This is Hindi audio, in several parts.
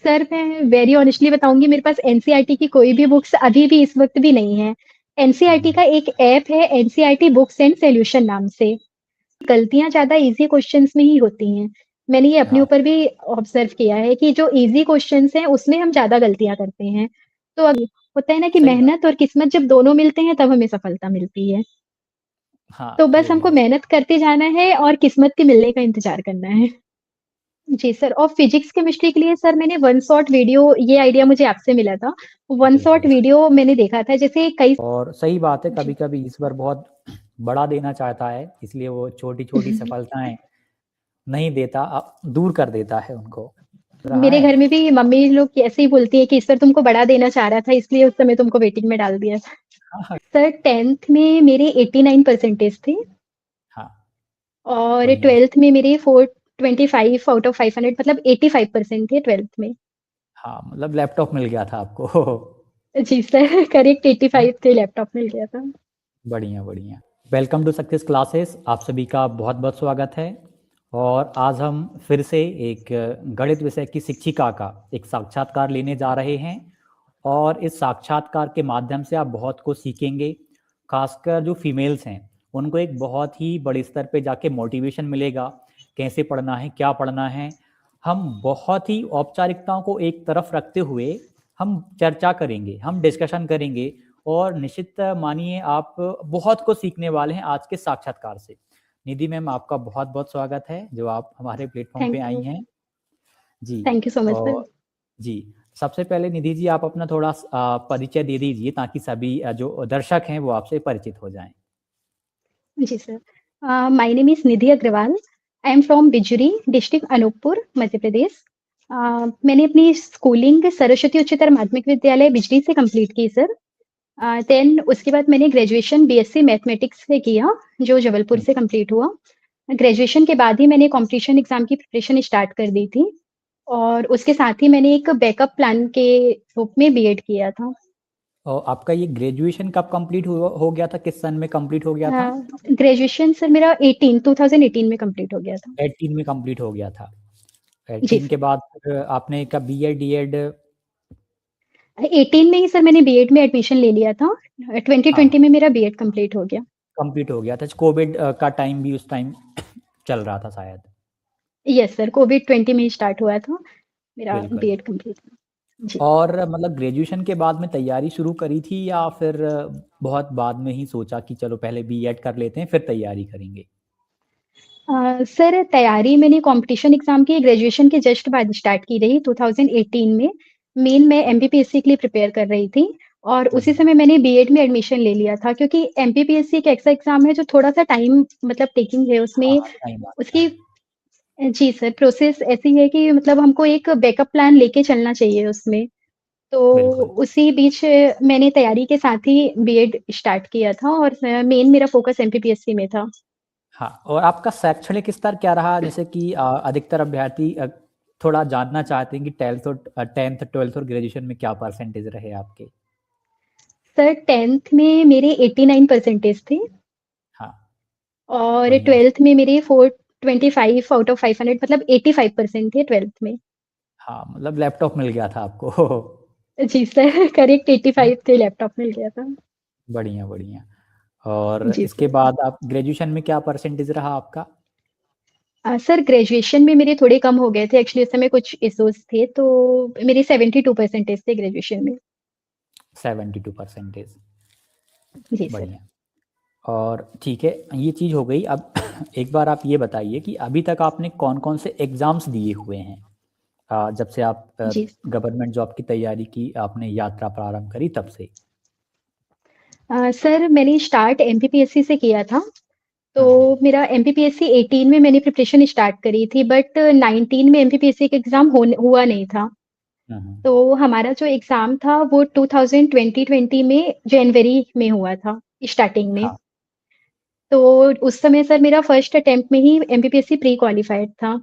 सर मैं वेरी ऑनेस्टली बताऊँगी, मेरे पास एनसीईआरटी की कोई भी बुक्स अभी भी इस वक़्त भी नहीं है। एनसीईआरटी हम्म, का एक ऐप है, एनसीईआरटी बुक्स एंड सॉल्यूशन नाम से। गलतियाँ ज़्यादा ईज़ी क्वेश्चन्स में ही होती हैं। मैंने ये अपने हाँ, ऊपर भी ऑब्ज़र्व किया है कि जो ईज़ी क्वेश्चन्स हैं, उसमें हम ज़्यादा गलतियाँ करते हैं। तो अब होता है ना कि सही बात। मेहनत और किस्मत जब दोनों मिलते हैं, तब हमें सफलता मिलती है। तो हाँ, बस ये भी हमको है। मेहनत करते जाना है और किस्मत के मिलने का इंतज़ार करना है। जी सर, और फिजिक्स केमिस्ट्री के लिए सर मैंने वन शॉट वीडियो, ये आइडिया मुझे आपसे मिला था। वन शॉट बिल्कुल। वीडियो मैंने देखा था, जैसे कई और सही बात है, जी। कभी-कभी ईश्वर बहुत बड़ा देना चाहता है, इसलिए वो छोटी-छोटी सफलताएँ नहीं देता, दूर कर देता है उनको। रहा मेरे है? घर में भी मम्मी लोग ऐसे ही बोलती है कि ईश्वर तुमको बड़ा देना चाह रहा था, इसलिए उस समय तुमको वेटिंग में डाल दिया था। हाँ, हाँ। सर 10th में मेरे 89 परसेंटेज थे हाँ, और बढ़िया। 12th में मेरे 425 आउट ऑफ 500, मतलब 85% थे 12th में। हाँ, मतलब लैपटॉप मिल गया था आपको। जी सर, करेक्ट 85 थे, लैपटॉप मिल गया था। बढ़िया, बढ़िया। वेलकम टू सक्सेस क्लासेस, आप सभी का बहुत-बहुत स्वागत है। और आज हम फिर से एक गणित विषय की शिक्षिका का एक साक्षात्कार लेने जा रहे हैं और इस साक्षात्कार के माध्यम से आप बहुत कुछ सीखेंगे। खासकर जो फीमेल्स हैं, उनको एक बहुत ही बड़े स्तर पे जाके मोटिवेशन मिलेगा, कैसे पढ़ना है, क्या पढ़ना है। हम बहुत ही औपचारिकताओं को एक तरफ रखते हुए हम चर्चा करेंगे, हम डिस्कशन करेंगे और निश्चित मानिए आप बहुत कुछ सीखने वाले हैं आज के साक्षात्कार से। निधि मैम, आपका बहुत-बहुत स्वागत है जो आप हमारे प्लेटफ़ॉर्म पे थैंक आई यू। हैं। जी। Thank you so much sir. और जी, सबसे पहले निधि जी आप अपना थोड़ा परिचय दे दीजिए ताकि सभी जो दर्शक हैं वो आपसे परिचित हो जाएँ। जी sir. My name is Nidhi Agarwal. I am from Bijuri, district Anuppur, Madhya Pradesh. मैंने अपनी स्कूलिंग सरस्वती उच्चतर माध्यमिक विद्यालय बिजली से कंप्लीट की सर। देन उसके बाद मैंने ग्रेजुएशन बीएससी मैथमेटिक्स से किया, जो जबलपुर हुँ। से कंप्लीट हुआ। ग्रेजुएशन के बाद ही मैंने कॉम्पिटिशन एग्ज़ाम की प्रिपरेशन स्टार्ट कर दी थी और उसके साथ ही मैंने एक बैकअप प्लान के रूप में बीएड किया था। और आपका ये ग्रेजुएशन कब कंप्लीट हो गया था? किस सन में कंप्लीट हो गया था? ग्रेजुएशन सर मेरा 2018 में कंप्लीट हो गया था। 18 में कंप्लीट हो गया था। जी 18 के सर। बाद फिर आपने कब बीएड, डीएड? 18 में ही सर मैंने बीएड में एडमिशन ले लिया था। हाँ, 2020 में मेरा बीएड कंप्लीट हो गया। कंप्लीट हो गया था। कोविड का टाइम भी उस टाइम चल रहा था शायद। यस सर, कोविड 20 में ही स्टार्ट हुआ था, मेरा बिल्कुल। B Ed complete. जी। और मतलब ग्रेजुएशन के बाद में तैयारी शुरू करी थी या फिर बहुत बाद में ही सोचा कि चलो पहले बीएड कर लेते हैं फिर तैयारी करेंगे? सर तैयारी मैंने कॉम्पिटिशन एग्ज़ाम की ग्रेजुएशन के जस्ट बाद स्टार्ट की रही 2018 में। मेन मैं एमपीपीएससी के लिए प्रिपेयर कर रही थी और उसी बढ़िया। समय मैंने बीएड में एडमिशन ले लिया था, क्योंकि एमपीपीएससी एक ऐसा एग्ज़ाम है जो थोड़ा-सा टाइम मतलब टेकिंग है उसमें। हाँ, टाइम लगता उसकी है। जी सर, प्रोसेस ऐसी है कि मतलब हमको एक बैकअप प्लान लेके चलना चाहिए उसमें। तो बिल्कुल। उसी बीच मैंने तैयारी के साथ ही बीएड स्टार्ट किया था और मेन मेरा फ़ोकस एमपीपीएससी में था। हाँ, और आपका शैक्षणिक स्तर क्या रहा? जैसे कि अधिकतर अभ्यर्थी थोड़ा जानना चाहते हैं कि 10th, 12th और ग्रेजुएशन में क्या परसेंटेज रहे आपके? सर 10th में मेरे 89 परसेंटेज थे हाँ, और बढ़िया। 12th में मेरे 425 आउट ऑफ 500, मतलब 85% थे 12th में। हाँ, मतलब लैपटॉप मिल गया था आपको। जी सर, करेक्ट 85 थे, लैपटॉप मिल गया था। बढ़िया, बढ़िया। और जी इसके सर। बाद आप ग्रेजुएशन में क्या परसेंटेज रहा आपका? सर ग्रेजुएशन में मेरे थोड़े कम हो गए थे, एक्चुअली उस समय कुछ इश्यूज़ थे, तो मेरे 72 परसेंटेज थे ग्रेजुएशन में। 72 परसेंटेज। जी सर। बढ़िया। और ठीक है, ये चीज़ हो गई। अब एक बार आप ये बताइए कि अभी तक आपने कौन-कौन से एग्ज़ाम्स दिए हुए हैं? जब से आप जी। गवर्नमेंट जॉब की तैयारी की, आपने यात्रा प्रारंभ करी तब से? सर मैंने स्टार्ट एमपीपीएससी से किया था, तो हुँ, हुँ। मेरा एमपीपीएससी 18 में मैंने प्रिपरेशन स्टार्ट करी थी, बट 19 में एमपीपीएससी का एग्ज़ाम हुआ नहीं था। हुँ, हुँ। तो हमारा जो एग्ज़ाम था वो 2020 में जनवरी में हुआ था, स्टार्टिंग में। हाँ, तो उस समय सर मेरा फर्स्ट अटेम्प्ट में ही एमपीपीएससी प्री क्वालिफाइड था।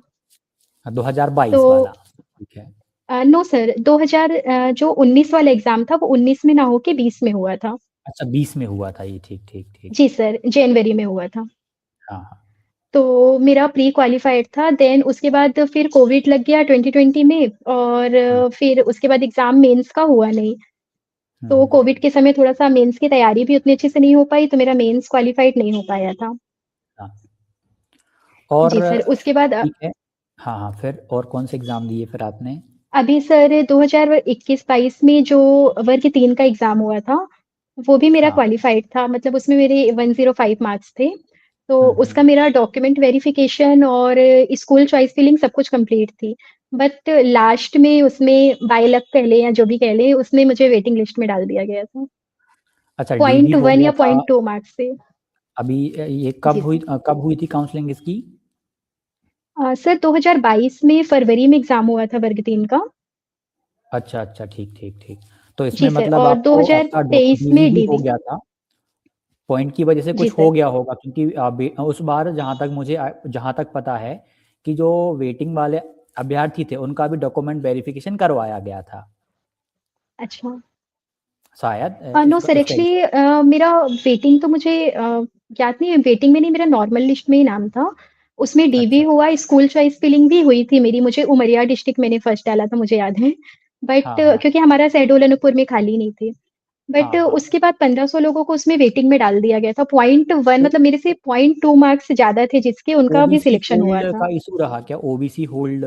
2022 वाला। तो ठीक है। नो सर, 2000 जो 19 वाला एग्ज़ाम था वो 19 में ना होके 20 में हुआ था। अच्छा, 20 में हुआ था ये, ठीक, ठीक, ठीक। जी सर, जनवरी में हुआ था। हाँ, हाँ। तो मेरा प्री क्वालिफाइड था। देन उसके बाद फिर कोविड लग गया 2020 में और हुँ, फिर उसके बाद एग्ज़ाम मेंस का हुआ नहीं। हुँ, तो कोविड के समय थोड़ा-सा मेंस की तैयारी भी उतनी अच्छे से नहीं हो पाई, तो मेरा मेंस क्वालिफाइड नहीं हो पाया था। हाँ। और जी सर, उसके बाद ठीक है। हाँ, हाँ, फिर और कौन-से एग्ज़ाम दिए फिर आपने? अभी सर 2021-22 में जो वर्ग 3 का एग्ज़ाम हुआ था, वो भी मेरा हाँ। क्वालिफाइड था। मतलब उसमें मेरे 105 मार्क्स थे। तो हुँ, हुँ। उसका मेरा डॉक्यूमेंट वेरिफ़िकेशन और स्कूल चॉइस फिलिंग सब कुछ कंप्लीट थी। बट लास्ट में उसमें बाय लक कह लें या जो भी कह लें, उसमें मुझे वेटिंग लिस्ट में डाल दिया गया था। अच्छा, डीवी पॉइंट हो 1 गया या था। पॉइंट 2 मार्क्स से। अभी ये जी सर। कब हुई थी काउंसलिंग इसकी? सर 2022 में फरवरी में एग्ज़ाम हुआ था वर्ग 3 का। अच्छा, अच्छा, ठीक, ठीक, ठीक। तो इसमें जी सर मतलब और आपको आपका डॉ 2023 डीवी में भी हो डीवी। गया था, पॉइंट की वजह से जी कुछ हो सर। गया होगा क्योंकि उस बार जहाँ तक पता है कि जो वेटिंग वाले अभ्यर्थी थे, उनका भी डॉक्यूमेंट वेरिफिकेशन करवाया गया था, अच्छा। शायद नो सर इसका एक्चुअली मेरा वेटिंग तो मुझे याद नहीं है, वेटिंग में नहीं, मेरा नॉर्मल लिस्ट में ही नाम था। उसमें डीबी अच्छा, हुआ, स्कूल चॉइस फिलिंग भी हुई थी मेरी। मुझे उमरिया डिस्ट्रिक्ट मैंने फर्स्ट डाला था, मुझे याद है। बट हाँ, हाँ, क्योंकि हमारा शहडोल अनूपपुर में खाली नहीं थी। बट हाँ, हाँ। उसके बाद 1500 लोगों को उसमें वेटिंग में डाल दिया गया था। पॉइंट 1 तो मतलब मेरे से पॉइंट 2 मार्क्स ज़्यादा थे जिसके, उनका भी ओबीसी सिलेक्शन हुआ होल्ड था। का इशू रहा क्या? OBC hold.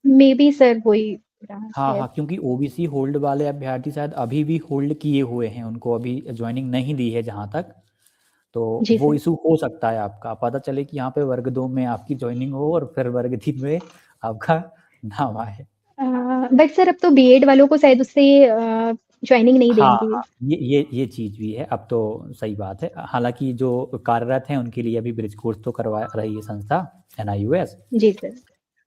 May be sir वही रहा हाँ, हाँ, शायद। क्योंकि ओबीसी होल्ड वाले अभ्यर्थी शायद अभी भी होल्ड किए हुए हैं, उनको अभी जॉइनिंग नहीं दी है जहाँ तक। तो जी वो सर। इशू हो सकता है आपका, पता चले कि यहाँ पे वर्ग 2 में आपकी जॉइनिंग हो और फिर वर्ग 3 में आपका नाम आए। बट सर अब तो बीएड वालों को शायद उससे ज्वाइनिंग नहीं हाँ, देंगे। हाँ, ये चीज़ भी है, अब तो सही बात है। हालाँकि जो कार्यरत हैं उनके लिए अभी ब्रिज कोर्स तो करवा रही है संस्था एनआईओएस। जी सर।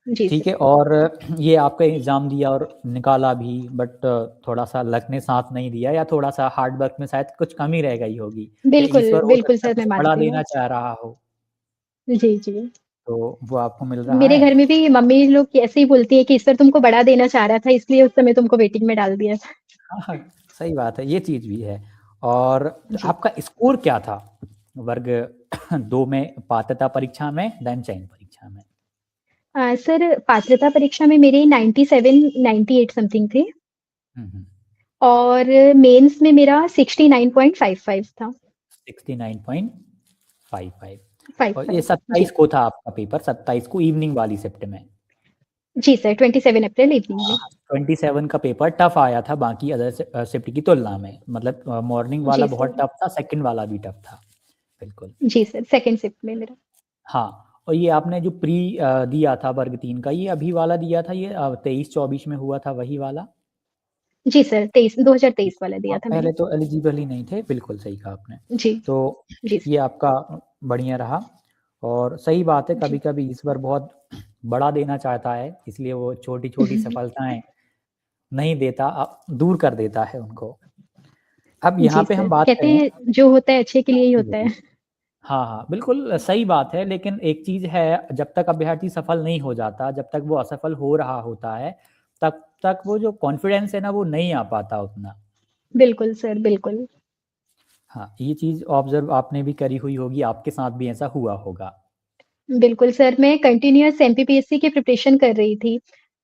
जी ठीक सर। है। और ये आपका एग्ज़ाम दिया और निकाला भी, बट थोड़ा-सा लक ने साथ नहीं दिया या थोड़ा-सा हार्ड वर्क में शायद कुछ कमी रह गई होगी या बिल्कुल, ईश्वर हो बिल्कुल सकता है सर मैं कुछ बड़ा मानती हूँ। देना चाह रहा हो, जी, जी। तो वो आपको मिल रहा मेरे है। घर में भी मम्मी लोग ऐसे ही बोलती हैं कि ईश्वर तुमको बड़ा देना चाह रहा था इसलिए उस समय तुमको वेटिंग में डाल दिया था। हाँ, हाँ, सही बात है, ये चीज़ भी है। और जी। आपका स्कोर क्या था वर्ग 2 में पात्रता परीक्षा में, देन चयन परीक्षा में? सर पात्रता परीक्षा में मेरे 97, 98 समथिंग थे हुँ, हुँ। और मेंस में मेरा 69.55 था। 69.55 और ये 55 जी। 27 को था आपका पेपर, 27 को इवनिंग वाली शिफ्ट में। जी सर, 27 अप्रैल इवनिंग हाँ, में। हाँ, 27 का पेपर टफ आया था बाकी अदर शिफ्ट की तुलना में, मतलब मॉर्निंग वाला जी बहुत सर। टफ था, सेकंड वाला भी टफ था। बिल्कुल। जी सर, सेकंड शिफ्ट में मेरा। हाँ, और ये आपने जो दिया था वर्ग 3 का, ये अभी वाला दिया था, ये 23-24 में हुआ था वही वाला? जी सर, 2023 वाला हाँ, दिया था मैंने। पहले तो एलिजिबल ही नहीं थे, बिल्कुल सही कहा आपने। जी। तो जी ये सर। आपका बढ़िया रहा और सही बात है, जी। कभी-कभी ईश्वर बहुत बड़ा देना चाहता है, इसलिए वो छोटी-छोटी सफलताएँ नहीं देता, दूर कर देता है उनको। अब यहाँ जी पे सर, हम बात कहते करें। हैं जो होता है अच्छे के लिए ही जी, होता बोलिए। है। हाँ, हाँ, बिल्कुल सही बात है, लेकिन एक चीज़ है, जब तक अभ्यर्थी सफल नहीं हो जाता, जब तक वो असफल हो रहा होता है, तब तक वो जो कॉन्फिडेंस है ना, वो नहीं आ पाता उतना। बिल्कुल सर, बिल्कुल। हाँ, ये चीज़ ऑब्ज़र्व आपने भी करी हुई होगी, आपके साथ भी ऐसा हुआ होगा। बिल्कुल सर, मैं कंटिन्यूअस एमपीपीएससी की प्रिपरेशन कर रही थी।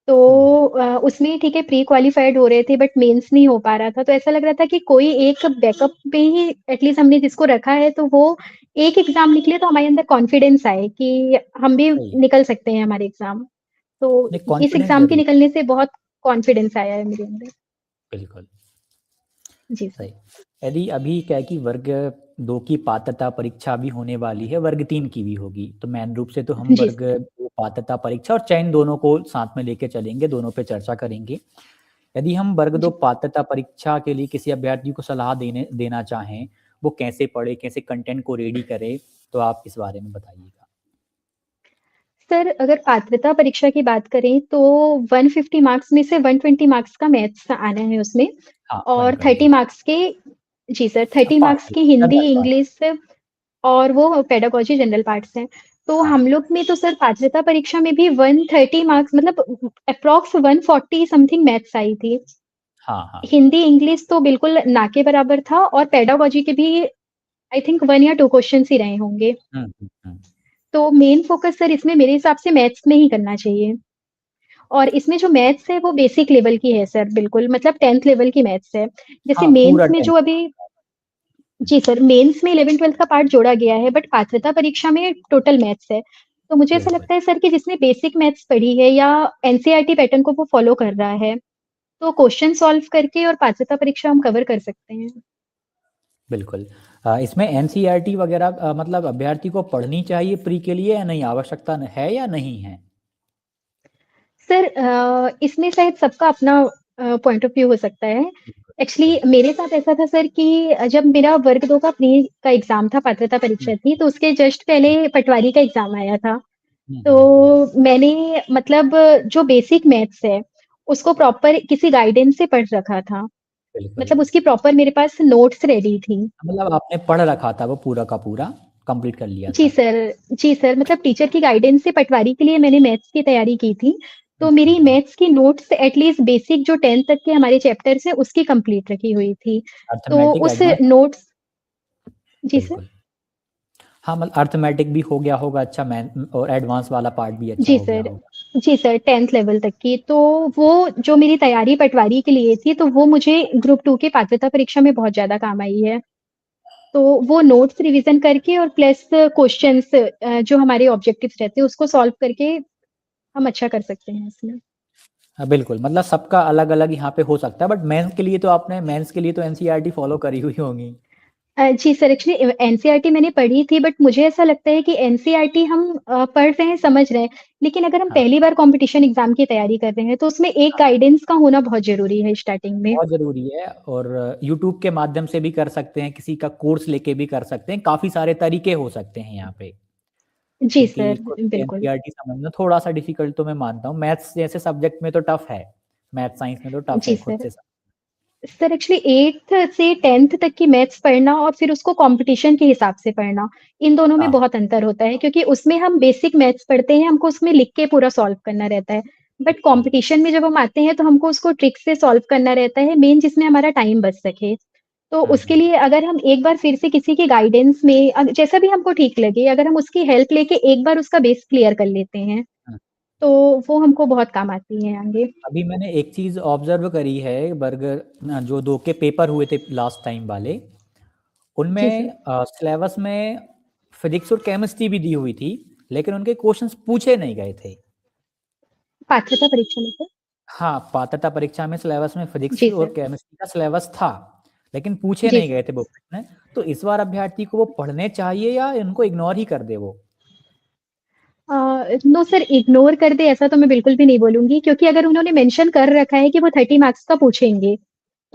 तो हुँ, हुँ। उसमें ठीक है प्री क्वालिफाइड हो रहे थे बट मेंस नहीं हो पा रहा था। तो ऐसा लग रहा था कि कोई एक बैकअप में ही एटलीस्ट हमने जिसको रखा है तो वो एक एग्ज़ाम निकले तो हमारे अंदर कॉन्फिडेंस आए कि हम भी सही है। निकल सकते हैं हमारे एग्ज़ाम। तो नहीं, इस कॉन्फिडेंस एग्ज़ाम के ज़रूरी है, निकलने से बहुत कॉन्फिडेंस आया है मेरे अंदर। बिल्कुल। जी सर। सही। यदि अभी क्या है कि वर्ग 2 की पात्रता परीक्षा भी होने वाली है, वर्ग 3 की भी होगी। तो मेन रूप से तो हम जी वर्ग सर। 2 पात्रता परीक्षा और चयन दोनों को साथ में लेके चलेंगे, दोनों पे चर्चा करेंगे। यदि हम वर्ग 2 जी। पात्रता परीक्षा के लिए किसी अभ्यर्थी को सलाह देना चाहें, वो कैसे पढ़े, कैसे कंटेंट को रेडी करे, तो आप इस बारे में बताइएगा? सर अगर पात्रता परीक्षा की बात करें तो 150 मार्क्स में से 120 मार्क्स का मैथ्स आना है उसमें हाँ, और 120। 30 मार्क्स के जी सर 30 मार्क्स पार्ट की हिंदी, जनरल पार्ट। इंग्लिश और वो पेडागोजी जनरल पार्ट्स हैं। तो हाँ, हम लोग में तो सर पात्रता परीक्षा में भी 130 मार्क्स मतलब अप्रॉक्स 140 समथिंग मैथ्स आई थी। हाँ, हाँ। हिंदी, इंग्लिश तो बिल्कुल ना के बराबर था और पेडागोजी के भी आई थिंक 1 या 2 क्वेश्चन्स ही रहे होंगे। हुँ, हुँ, हुँ। तो मेन फ़ोकस सर इसमें मेरे हिसाब से मैथ्स में ही करना चाहिए। और इसमें जो मैथ्स है वो बेसिक लेवल की है सर बिल्कुल, मतलब 10th लेवल की मैथ्स है। जैसे हाँ, पूरा मेंस में 10th जो अभी हुँ, जी सर, मेंस में 11th-12th का पार्ट जोड़ा गया है, बट पात्रता परीक्षा में टोटल मैथ्स है। तो मुझे ऐसा बिल्कुल, लगता है सर कि जिसने बेसिक मैथ्स पढ़ी है या एनसीईआरटी पैटर्न को वो फॉलो कर रहा है, तो क्वेश्चन सॉल्व करके और पात्रता परीक्षा हम कवर कर सकते हैं। बिल्कुल। इसमें एनसीईआरटी वगैरह मतलब अभ्यर्थी को पढ़नी चाहिए प्री के लिए या नहीं आवश्यकता न है या नहीं है? सर इसमें शायद सबका अपना पॉइंट ऑफ व्यू हो सकता है। बिल्कुल, एक्चुअली बिल्कुल। मेरे साथ ऐसा था सर कि जब मेरा वर्ग 2 का प्री का एग्ज़ाम था, पात्रता हुँ, परीक्षा थी, तो उसके जस्ट पहले पटवारी का एग्ज़ाम आया था। हुँ, तो हुँ, हुँ। मैंने मतलब जो बेसिक मैथ्स है, उसको प्रॉपर किसी गाइडेंस से पढ़ रखा था। बिल्कुल। मतलब उसकी प्रॉपर मेरे पास नोट्स रेडी थी। मतलब आपने पढ़ रखा था वो पूरा का पूरा, कंप्लीट कर लिया जी था। सर, जी सर, मतलब टीचर की गाइडेंस से पटवारी के लिए मैंने मैथ्स की तैयारी की थी। हुँ, तो हुँ, मेरी हुँ। मैथ्स की नोट्स एटलीस्ट बेसिक जो 10th तक के हमारे चैप्टर्स हैं, उसकी कंप्लीट रखी हुई थी। तो अर्थमैटिक, उस एडवांस नोट्स जी सर? बिल्कुल। हाँ, मतलब अर्थमैटिक भी हो गया होगा अच्छा मैन और एडवांस वाला पार्ट भी अच्छा जी हो गया सर। होगा। जी सर, 10th लेवल तक की। तो वो जो मेरी तैयारी पटवारी के लिए थी, तो वो मुझे ग्रुप 2 की पात्रता परीक्षा में बहुत ज़्यादा काम आई है। तो वो नोट्स रिवीजन करके और प्लस क्वेश्चंस जो हमारे ऑब्जेक्टिव्स रहते हैं, उसको सॉल्व करके हम अच्छा कर सकते हैं इसमें। हाँ, बिल्कुल मतलब सबका अलग-अलग यहाँ पे हो सकता है बट मेंस के लिए तो एनसीईआरटी फॉलो करी हुई होंगी। जी सर, एक्चुअली एनसीईआरटी मैंने पढ़ी थी, बट मुझे ऐसा लगता है कि एनसीईआरटी हम पढ़ रहे हैं, समझ रहे हैं, लेकिन अगर हम हाँ, पहली बार कॉम्पिटिशन एग्ज़ाम की तैयारी कर रहे हैं, तो उसमें एक हाँ, गाइडेंस का होना बहुत ज़रूरी है स्टार्टिंग में। बहुत ज़रूरी है और यूट्यूब के माध्यम से भी कर सकते हैं, किसी का कोर्स लेके भी कर सकते हैं, काफ़ी सारे तरीके हो सकते हैं यहाँ पे। जी क्योंकि सर, खुद से बिल्कुल। एनसीईआरटी समझना थोड़ा-सा डिफ़िकल्ट तो मैं मानता हूँ, मैथ्स जैसे सब्जेक्ट में तो टफ़ है, मैथ्स साइंस में तो टफ़ जी है खुद सर। से सर एक्चुअली 8th से 10th तक की मैथ्स पढ़ना और फिर उसको कॉम्पिटिशन के हिसाब से पढ़ना, इन दोनों में हाँ, बहुत अंतर होता है क्योंकि उसमें हम बेसिक मैथ्स पढ़ते हैं, हमको उसमें लिख के पूरा सॉल्व करना रहता है। बट बिल्कुल। कॉम्पिटिशन में जब हम आते हैं तो हमको उसको ट्रिक से सॉल्व करना रहता है, मेन जिसमें हमारा टाइम बच सके। तो हुँ, उसके हुँ, लिए अगर हम एक बार फिर से किसी के गाइडेंस में जैसा भी हमको ठीक लगे, अगर हम उसकी हेल्प लेके एक बार उसका बेस क्लियर कर लेते हैं, हुँ। तो वो हमको बहुत काम आती है आगे। अभी मैंने एक चीज़ ऑब्ज़र्व करी है जो 2 के पेपर हुए थे लास्ट टाइम वाले, जी उनमें सर। सिलेबस में फिज़िक्स और केमिस्ट्री भी दी हुई थी, लेकिन उनके क्वेश्चंस पूछे नहीं गए थे। पात्रता परीक्षा में सर? हाँ, पात्रता परीक्षा में सिलेबस में फिज़िक्स जी और सर। केमिस्ट्री का सिलेबस था, लेकिन पूछे जी नहीं सर। गए थे वो प्रश्न। तो इस बार अभ्यर्थी को वो पढ़ने चाहिए या इनको इग्नोर ही कर दे वो? नो सर, इग्नोर कर दे ऐसा तो मैं बिल्कुल भी नहीं बोलूँगी क्योंकि अगर उन्होंने मेंशन कर रखा है कि वो 30 मार्क्स का पूछेंगे,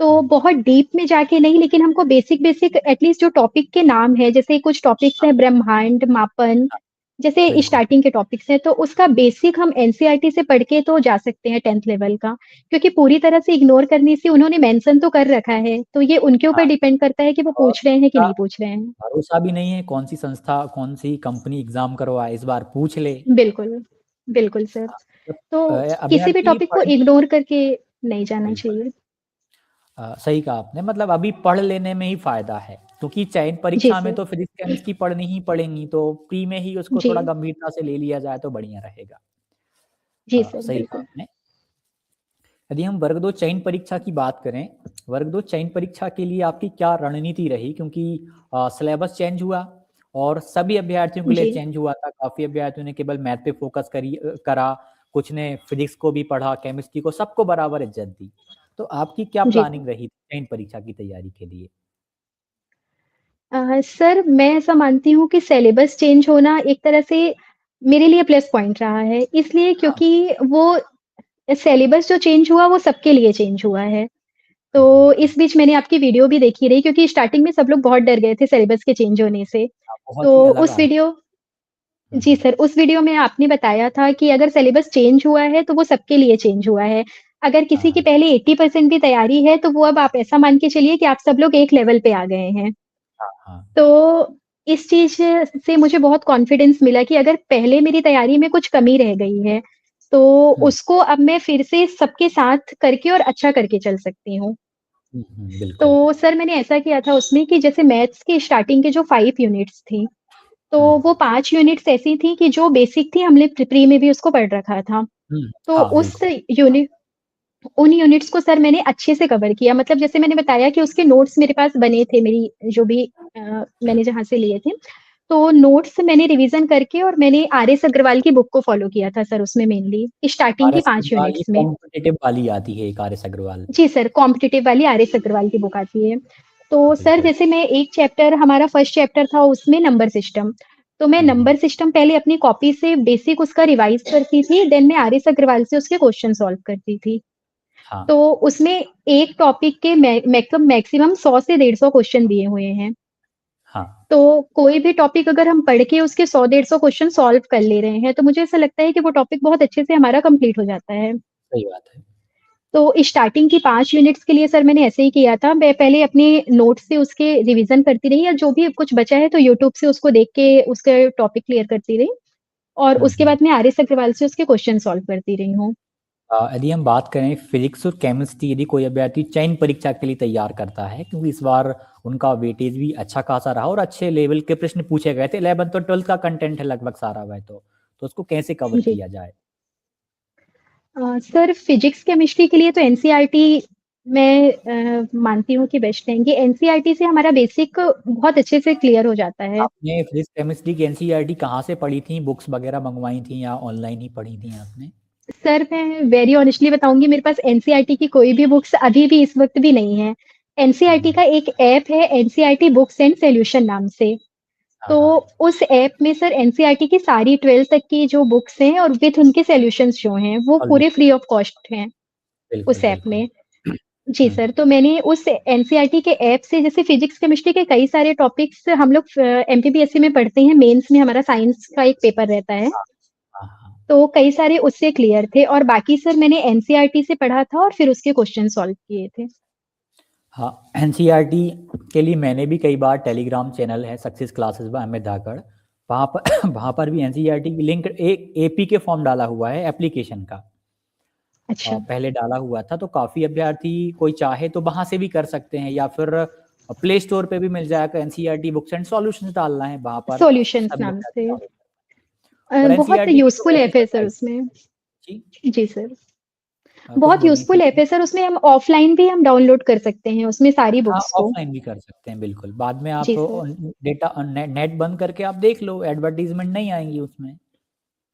हुँ, तो बहुत डीप में जाके नहीं, लेकिन हमको बेसिक-बेसिक एटलीस्ट जो टॉपिक के नाम हैं, जैसे कुछ टॉपिक्स हाँ, हैं ब्रह्मांड, मापन, हाँ, जैसे बिल्कुल। स्टार्टिंग के टॉपिक्स हैं, तो उसका बेसिक हम एनसीईआरटी से पढ़ के तो जा सकते हैं 10th लेवल का। क्योंकि पूरी तरह से इग्नोर करने से उन्होंने मेंशन तो कर रखा है, तो ये उनके ऊपर हाँ, डिपेंड करता है कि वो और पूछ रहे हैं कि उनका नहीं पूछ रहे हैं। भरोसा भी नहीं है कौन-सी संस्था, कौन-सी कंपनी एग्ज़ाम करवाए, इस बार पूछ ले। बिल्कुल, बिल्कुल सर। हाँ, तो किसी भी अभ्यर्थी टॉपिक को पढ़ इग्नोर करके नहीं जाना बिल्कुल। चाहिए। सही कहा आपने मतलब अभी पढ़ लेने में ही फ़ायदा है, क्योंकि चयन जी परीक्षा में सर। तो फिज़िक्स, केमिस्ट्री पढ़नी ही पड़ेंगी, तो प्री में ही उसको जी। थोड़ा गंभीरता से ले लिया जाए तो बढ़िया रहेगा। जी सर, सही कहा बिल्कुल। आपने। यदि हम वर्ग 2 चयन परीक्षा की बात करें, वर्ग 2 चयन परीक्षा के लिए आपकी क्या रणनीति रही? क्योंकि सिलेबस चेंज हुआ और सभी अभ्यर्थियों के लिए जी। चेंज हुआ था। काफ़ी अभ्यर्थियों ने केवल मैथ पे फ़ोकस करा, कुछ ने फिज़िक्स को भी पढ़ा, केमिस्ट्री को, सबको बराबर इज़्ज़त दी। तो आपकी क्या जी सर। प्लानिंग रही चयन परीक्षा की तैयारी के लिए? सर मैं ऐसा मानती हूँ कि सिलेबस चेंज होना एक तरह से मेरे लिए प्लस पॉइंट रहा है। इसलिए हाँ, क्योंकि वो सिलेबस जो चेंज हुआ वो सबके लिए चेंज हुआ है। तो बिल्कुल। इस बीच मैंने आपकी वीडियो भी देखी रही क्योंकि स्टार्टिंग में सब लोग बहुत डर गए थे सिलेबस के चेंज होने से। हाँ, बहुत ही तो अलग उस आ वीडियो हुँ, जी हुँ। सर, उस वीडियो में आपने बताया था कि अगर सिलेबस चेंज हुआ है, तो वो सबके लिए चेंज हुआ है। अगर हाँ, किसी की हाँ। पहले 80% भी तैयारी है, तो वो अब आप ऐसा मान के चलिए कि आप सब लोग एक लेवल पे आ गए हैं। हाँ, हाँ। तो इस चीज़ से मुझे बहुत कॉन्फिडेंस मिला कि अगर पहले मेरी तैयारी में कुछ कमी रह गई है, तो हुँ, उसको अब मैं फिर से सबके साथ करके और अच्छा करके चल सकती हूँ। बिल्कुल। तो सर मैंने ऐसा किया था उसमें कि जैसे मैथ्स के स्टार्टिंग के जो 5 यूनिट्स थी, तो हुँ, वो 5 यूनिट्स ऐसी थी कि जो बेसिक थी हमने प्री में भी उसको पढ़ रखा था। तो हाँ, उस बिल्कुल। यूनि उन यूनिट्स को सर मैंने अच्छे से कवर किया, मतलब जैसे मैंने बताया कि उसके नोट्स मेरे पास बने थे, मेरी जो भी मैंने जहाँ से लिए थे। तो नोट्स मैंने रिवीजन करके और मैंने आर.एस. अग्रवाल की बुक को फ़ॉलो किया था सर उसमें मेनली, स्टार्टिंग के आर.एस. 5 अग्रवाल ये यूनिट्स में। कॉम्पिटिटिव वाली आती है एक आर.एस. अग्रवाल। जी सर, कॉम्पिटिटिव वाली आर.एस. अग्रवाल की बुक आती है। तो सर बिल्कुल। जैसे मैं एक चैप्टर, हमारा फर्स्ट चैप्टर था उसमें नंबर सिस्टम। तो मैं हुँ, नंबर सिस्टम पहले अपनी कॉपी से बेसिक उसका रिवाइज़ करती थी, देन मैं आर.एस. अग्रवाल से उसके क्वेश्चन सॉल्व करती थी। हाँ, तो उसमें एक टॉपिक के मैक्सिमम 100 से 150 क्वेश्चन दिए हुए हैं। हाँ, तो कोई भी टॉपिक अगर हम पढ़ के उसके 100-150 क्वेश्चन सॉल्व कर ले रहे हैं, तो मुझे ऐसा लगता है कि वो टॉपिक बहुत अच्छे से हमारा कंप्लीट हो जाता है। सही बात है। तो स्टार्टिंग की 5 यूनिट्स के लिए सर मैंने ऐसे ही किया था। मैं पहले अपने नोट्स से उसके रिवीजन करती रही, या जो भी कुछ बचा है तो यूट्यूब से उसको देख के उसका टॉपिक क्लियर करती रही, और हुँ, उसके हुँ। बाद मैं आर.एस. अग्रवाल से उसके क्वेश्चन सॉल्व करती रही हूँ। यदि हम बात करें फिजिक्स और केमिस्ट्री, यदि कोई अभ्यर्थी चयन परीक्षा के लिए तैयार करता है, क्योंकि इस बार उनका वेटेज भी अच्छा खासा रहा और अच्छे लेवल के प्रश्न पूछे गए थे, 11th और 12th का कंटेंट है लगभग सारा वह तो उसको कैसे कवर जी। किया जाए? सर फिजिक्स, केमिस्ट्री के लिए तो एनसीईआरटी मैं मानती हूँ कि बेस्ट रहेंगी। एनसीईआरटी से हमारा बेसिक बहुत अच्छे से क्लियर हो जाता है। आपने फिजिक्स केमिस्ट्री की एनसीईआरटी कहाँ से पढ़ी थी? बुक्स वगैरह मंगवाई थी या ऑनलाइन ही पढ़ी थी आपने? सर मैं वेरी ऑनेस्टली बताऊँगी, मेरे पास एनसीईआरटी की कोई भी बुक्स अभी भी इस वक़्त भी नहीं है। एनसीईआरटी हुँ, का एक ऐप है, एनसीईआरटी बुक्स एंड सॉल्यूशन नाम से। हाँ, तो हाँ, उस ऐप में सर एनसीईआरटी की सारी 12th तक की जो बुक्स हैं और विथ उनके सॉल्यूशंस जो हैं, वो पूरे सॉल्यूशन फ्री ऑफ कॉस्ट हैं बिल्कुल, उस ऐप बिल्कुल। में। जी हुँ, सर, तो मैंने उस एनसीईआरटी के ऐप से जैसे फिजिक्स, केमिस्ट्री के कई सारे टॉपिक्स हम लोग एमपीपीएससी में पढ़ते हैं, मेंस में हमारा साइंस का एक पेपर रहता है। हाँ, हाँ, हाँ। तो कई सारे उससे क्लियर थे, और बाकी सर मैंने एनसीईआरटी से पढ़ा था और फिर उसके क्वेश्चन सॉल्व किए थे। हाँ, एनसीईआरटी के लिए मैंने भी कई बार टेलीग्राम चैनल है सक्सेस क्लासेस बाय अमित धाकड़, वहाँ पर वहाँ पर भी एनसीईआरटी की लिंक एक एपीके फॉर्म डाला हुआ है एप्लीकेशन का। अच्छा, पहले डाला हुआ था तो काफ़ी अभ्यर्थी कोई चाहे तो वहाँ से भी कर सकते हैं या फिर प्ले स्टोर पे भी मिल जाएगा एनसीईआरटी बुक्स एंड सॉल्यूशंस डालना है वहाँ पर सॉल्यूशंस सभी नाम अभ्यर्थी से। डाउनलोड और बहुत एनसीईआरटी की तो यूज़फुल वैसे ऐप है सर बताइए उसमें। जी जी सर, कुछ बहुत बोलनी थी यूज़फुल ऐप है सर, उसमें हम ऑफलाइन भी हम डाउनलोड कर सकते हैं उसमें सारी हाँ, बुक्स को। ऑफ़लाइन भी कर सकते हैं बिल्कुल। बाद में आप जी सर। डेटा नेट बंद करके आप देख लो, एडवर्टाइज़मेंट नहीं आएँगी उसमें।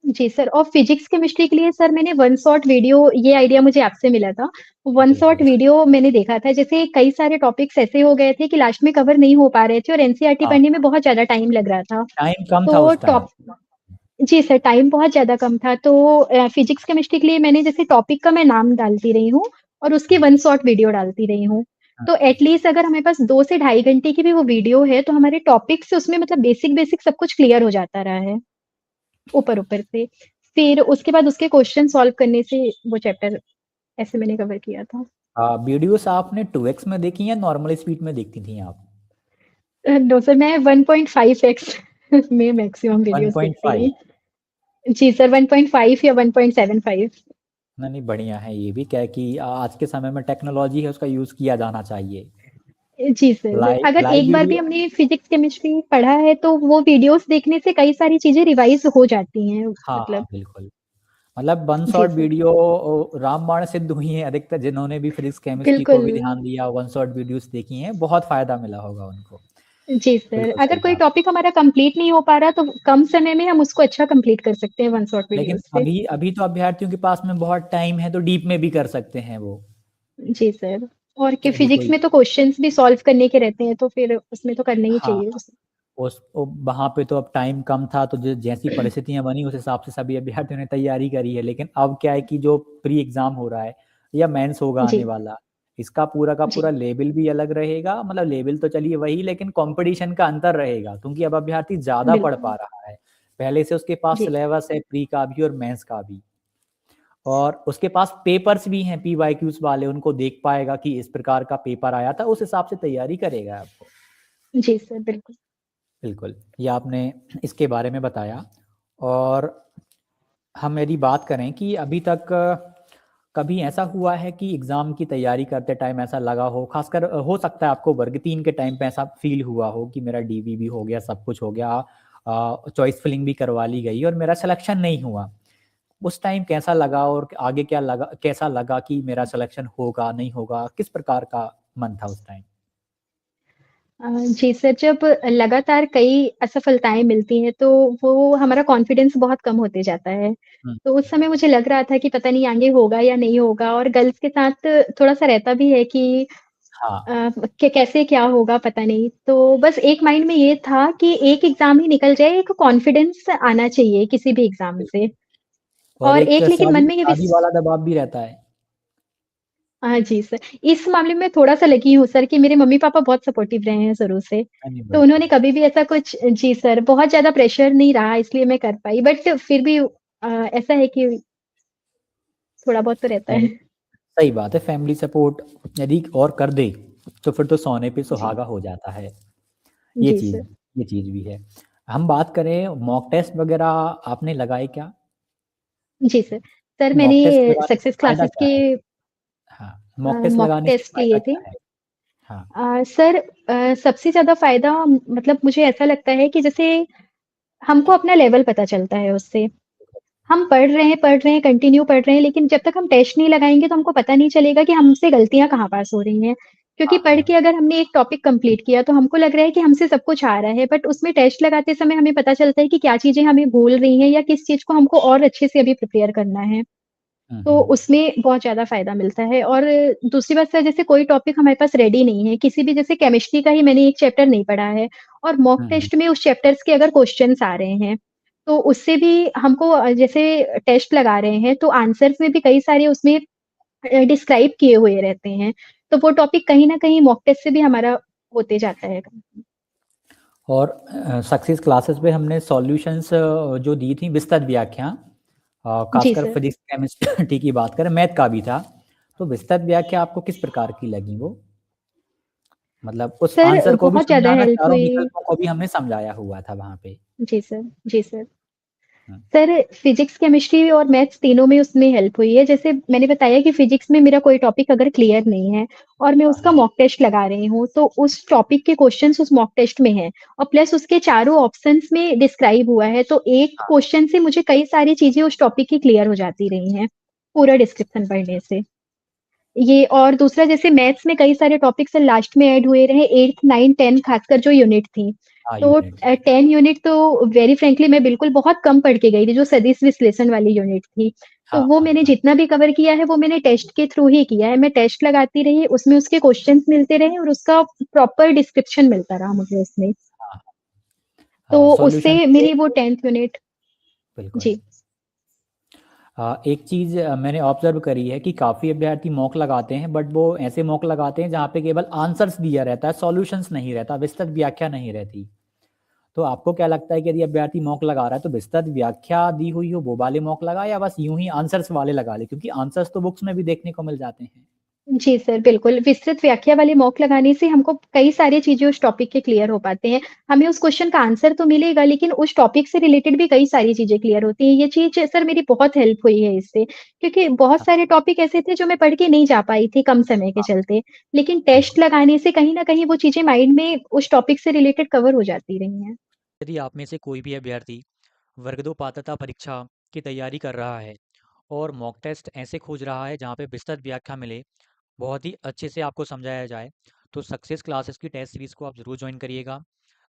जी सर, और फिजिक्स, केमिस्ट्री के लिए सर मैंने वन शॉट वीडियो, ये आइडिया मुझे आपसे मिला था। वन शॉट बिल्कुल, वीडियो मैंने देखा था, जैसे कई सारे टॉपिक्स ऐसे हो गए थे कि लास्ट में कवर नहीं हो पा रहे थे और एनसीईआरटी हाँ, पढ़ने में बहुत ज़्यादा टाइम लग रहा था। टाइम कम था तो उस टाइम। जी सर, टाइम बहुत ज़्यादा कम था, तो फिजिक्स, केमिस्ट्री के लिए मैंने जैसे टॉपिक का मैं नाम डालती रही हूँ और उसकी हुँ, वन शॉट वीडियो डालती रही हूँ। हुँ, तो एट लीस्ट अगर हमारे पास 2 से ढाई घंटे की भी वो वीडियो है, तो हमारे टॉपिक से उसमें मतलब बेसिक-बेसिक सब कुछ क्लियर हो जाता रहा है, ऊपर-ऊपर से। फिर उसके बाद उसके क्वेश्चन सॉल्व करने से वो चैप्टर ऐसे मैंने कवर किया था। वीडियोज़ आपने 2x में देखी या नॉर्मल स्पीड में देखती थीं आप? नो सर, मैं 1.5 एक्स में मैक्सिमम वीडियोज़ देखती 1.5 हूँ। जी सर, 1.5 या 1.75। नहीं, नहीं बढ़िया है ये भी क्या है कि आज के समय में टेक्नोलॉजी है उसका यूज़ किया जाना चाहिए। जी सर, अगर लाइव एक बार भी वीडियो हमने फिज़िक्स, केमिस्ट्री पढ़ा है तो वो वीडियोज़ देखने से कई सारी चीज़ें रिवाइज़ हो जाती हैं हाँ, हाँ, मतलब। बिल्कुल। मतलब वन जी शॉट सर, वीडियो रामबाण सिद्ध हुई हैं अधिकतर जिन्होंने भी फिज़िक्स, केमिस्ट्री को बिल्कुल। भी ध्यान दिया, वन शॉट वीडियोज़ देखी हैं, बहुत फ़ायदा मिला होगा उनको। जी सर, बिल्कुल अगर सही कोई कहा। टॉपिक हमारा कंप्लीट नहीं हो पा रहा तो कम समय में हम उसको अच्छा कंप्लीट कर सकते हैं वन शॉट लेकिन वीडियोज़ से। अभी अभी तो अभ्यर्थियों के पास में बहुत टाइम है तो डीप में भी कर सकते हैं वो। जी सर, और कि यदि फिज़िक्स कोई में तो क्वेश्चंस भी सॉल्व करने के रहते हैं, तो फिर उसमें तो करना ही हाँ, चाहिए। वहाँ पे तो अब टाइम कम था तो जैसी परिस्थितियाँ बनी उस हिसाब से सभी अभ्यर्थियों ने तैयारी करी है। लेकिन अब क्या है कि जो प्री एग्ज़ाम हो रहा है या मेंस होगा आने जी, वाला, इसका पूरा का जी, पूरा लेवल भी अलग रहेगा। मतलब लेवल तो चलिए वही लेकिन कॉम्पिटिशन का अंतर रहेगा क्योंकि अब अभ्यर्थी ज़्यादा पढ़ बिल्कुल। पा रहा है। पहले से उसके पास जी, सिलेबस है प्री का भी और मेंस का भी। और उसके पास पेपर्स भी हैं पीवाईक्यूज़ वाले, उनको देख पाएगा कि इस प्रकार का पेपर आया था, उस हिसाब से तैयारी करेगा अब वो। जी सर, बिल्कुल। बिल्कुल, ये आपने इसके बारे में बताया और हम यदि बात करें कि अभी तक कभी ऐसा हुआ है कि एग्जाम की तैयारी करते टाइम ऐसा लगा हो, खासकर हो सकता है आपको वर्ग 3 के टाइम पे ऐसा फील हुआ हो कि मेरा डीवी भी हो गया, सब कुछ हो गया, चॉइस फिलिंग भी करवा ली गई और मेरा सिलेक्शन नहीं हुआ। उस टाइम कैसा लगा और आगे क्या लगा, कैसा लगा कि मेरा सिलेक्शन होगा नहीं होगा, किस प्रकार का मन था उस टाइम? जी सर, जब लगातार कई असफलताएँ मिलती हैं, तो वो हमारा कॉन्फिडेंस बहुत कम होते जाता है। हम्म, तो उस समय मुझे लग रहा था कि पता नहीं आगे होगा या नहीं होगा, और गर्ल्स के साथ थोड़ा-सा रहता भी है कि हाँ। कैसे क्या होगा पता नहीं। तो बस एक माइंड में ये था कि एक एग्ज़ाम ही निकल जाए, एक कॉन्फिडेंस आना चाहिए किसी भी एग्ज़ाम से। और और एक एक लेकिन मन शादी में ये शादी वाला दबाव भी रहता है। हाँ जी सर। इस मामले में थोड़ा-सा लकी हूँ सर कि मेरे मम्मी-पापा बहुत सपोर्टिव रहे हैं शुरू से। नहीं तो बढ़िया। उन्होंने कभी भी ऐसा कुछ जी सर, बहुत ज़्यादा प्रेशर नहीं रहा इसलिए मैं कर पाई। बट फिर भी ऐसा है कि थोड़ा बहुत तो रहता नहीं, है। सही बात है, फैमिली सपोर्ट यदि और कर दे तो फिर तो सोने पे जी। सुहागा हो जाता है। ये जी चीज़ सर। ये चीज़ भी है। हम बात करें मॉक टेस्ट वगैरह, आपने लगाए क्या? जी सर। सर मॉक मैंने टेस्ट लगाने से सक्सेस फ़ायदा क्लासेस क्या के है? हाँ, मॉक टेस्ट मॉक लगाने से टेस्ट फ़ायदा लिए थे। क्या है? हाँ, सर सबसे ज़्यादा फ़ायदा मतलब मुझे ऐसा लगता है कि जैसे हमको अपना लेवल पता चलता है उससे। हम पढ़ रहे हैं, कंटिन्यू पढ़ रहे हैं, लेकिन जब तक हम टेस्ट नहीं लगाएँगे तो हमको पता नहीं चलेगा कि हमसे गलतियाँ कहाँ पास हो रही हैं। क्योंकि हाँ, पढ़ हाँ। के अगर हमने एक टॉपिक कंप्लीट किया तो हमको लग रहा है कि हमसे सब कुछ आ रहा है, बट उसमें टेस्ट लगाते समय हमें पता चलता है कि क्या चीज़ें हमें भूल रही हैं या किस चीज़ को हमको और अच्छे से अभी प्रिपेयर करना है। हुँ, तो हुँ। उसमें बहुत ज़्यादा फ़ायदा मिलता है। और दूसरी बात सर, जैसे कोई टॉपिक हमारे पास रेडी नहीं है, किसी भी जैसे केमिस्ट्री का ही मैंने एक चैप्टर नहीं पढ़ा है और मॉक हुँ, हुँ। टेस्ट में उस चैप्टर्स के अगर क्वेश्चन्स आ रहे हैं, तो उससे भी हमको जैसे टेस्ट लगा रहे हैं, तो आंसर्स में भी कई सारे उसमें डिस्क्राइब किए हुए रहते हैं। तो वो टॉपिक कहीं न कहीं मॉक टेस्ट से भी हमारा होते जाता है। और सक्सेस क्लासेस में हमने सॉल्यूशंस जो दी थी विस्तृत व्याख्या, जी खासकर सर। फिजिक्स केमिस्ट्री की बात करें, मैथ का भी था, तो विस्तृत व्याख्या आपको किस प्रकार की लगी वो? मतलब उस सर आंसर को भी बहुत ज़्यादा समझाना, हेल्प चारों हुई। विकल्पों को भी हमने समझाया हुआ था वहाँ पे। जी सर। जी सर। हुँ, सर फिजिक्स, केमिस्ट्री और मैथ्स तीनों में उसमें हेल्प हुई है। जैसे मैंने बताया कि फिजिक्स में मेरा कोई टॉपिक अगर क्लियर नहीं है और मैं हाँ, उसका हाँ। मॉक टेस्ट लगा रही हूँ, तो उस टॉपिक के क्वेश्चंस उस मॉक टेस्ट में हैं और प्लस उसके चारों ऑप्शंस में डिस्क्राइब हुआ है। तो एक हाँ, क्वेश्चन से मुझे कई सारी चीज़ें उस टॉपिक की क्लियर हो जाती रही हैं, पूरा डिस्क्रिप्शन पढ़ने से। ये और दूसरा जैसे मैथ्स में कई सारे टॉपिक्स लास्ट में ऐड हुए रहे 8th, 9th, 10th खासकर जो यूनिट थी। हाँ, तो यूनिट थी। 10 यूनिट तो वेरी फ्रैंकली मैं बिल्कुल बहुत कम पढ़ के गई थी, जो सदिश विश्लेषण वाली यूनिट थी। तो हाँ, वो हाँ, मैंने हाँ, जितना भी कवर किया है वो मैंने टेस्ट के थ्रू ही किया है। मैं टेस्ट लगाती रही, उसमें उसके क्वेश्चंस मिलते रहे और उसका प्रॉपर डिस्क्रिप्शन मिलता रहा मुझे उसमें। हाँ, तो हाँ, उससे सॉल्यूशंस थे मेरी वो तो 10th यूनिट। बिल्कुल। जी। एक चीज़ मैंने ऑब्ज़र्व करी है कि काफ़ी अभ्यर्थी मॉक लगाते हैं, बट वो ऐसे मॉक लगाते हैं जहाँ पे केवल आंसर्स दिया रहता है, सॉल्यूशंस नहीं रहता, विस्तृत व्याख्या नहीं रहती। तो आपको क्या लगता है कि यदि अभ्यर्थी मॉक लगा रहा है तो विस्तृत व्याख्या दी हुई हो वो वाले मॉक लगाए या बस यूं ही आंसर्स वाले लगा ले, क्योंकि आंसर्स तो बुक्स में भी देखने को मिल जाते हैं। जी सर, बिल्कुल। विस्तृत व्याख्या वाले मॉक लगाने से हमको कई सारी चीज़ें उस टॉपिक के क्लियर हो पाते हैं। हमें उस क्वेश्चन का आंसर तो मिलेगा, लेकिन उस टॉपिक से रिलेटेड भी कई सारी चीज़ें क्लियर होती हैं। ये चीज़ सर मेरी बहुत हेल्प हुई है इससे, क्योंकि बहुत हाँ, सारे टॉपिक ऐसे थे जो मैं पढ़ के नहीं जा पाई थी कम समय के हाँ, चलते। लेकिन टेस्ट बिल्कुल। लगाने से कहीं न कहीं वो चीज़ें माइंड में उस टॉपिक से रिलेटेड कवर हो जाती रही हैं। यदि आप में से कोई भी अभ्यर्थी वर्ग 2 पात्रता परीक्षा की तैयारी कर रहा है और मॉक टेस्ट ऐसे खोज रहा है जहाँ पे विस्तृत व्याख्या मिले, बहुत ही अच्छे से आपको समझाया जाए, तो सक्सेस क्लासेस की टेस्ट सीरीज़ को आप ज़रूर ज्वाइन करिएगा।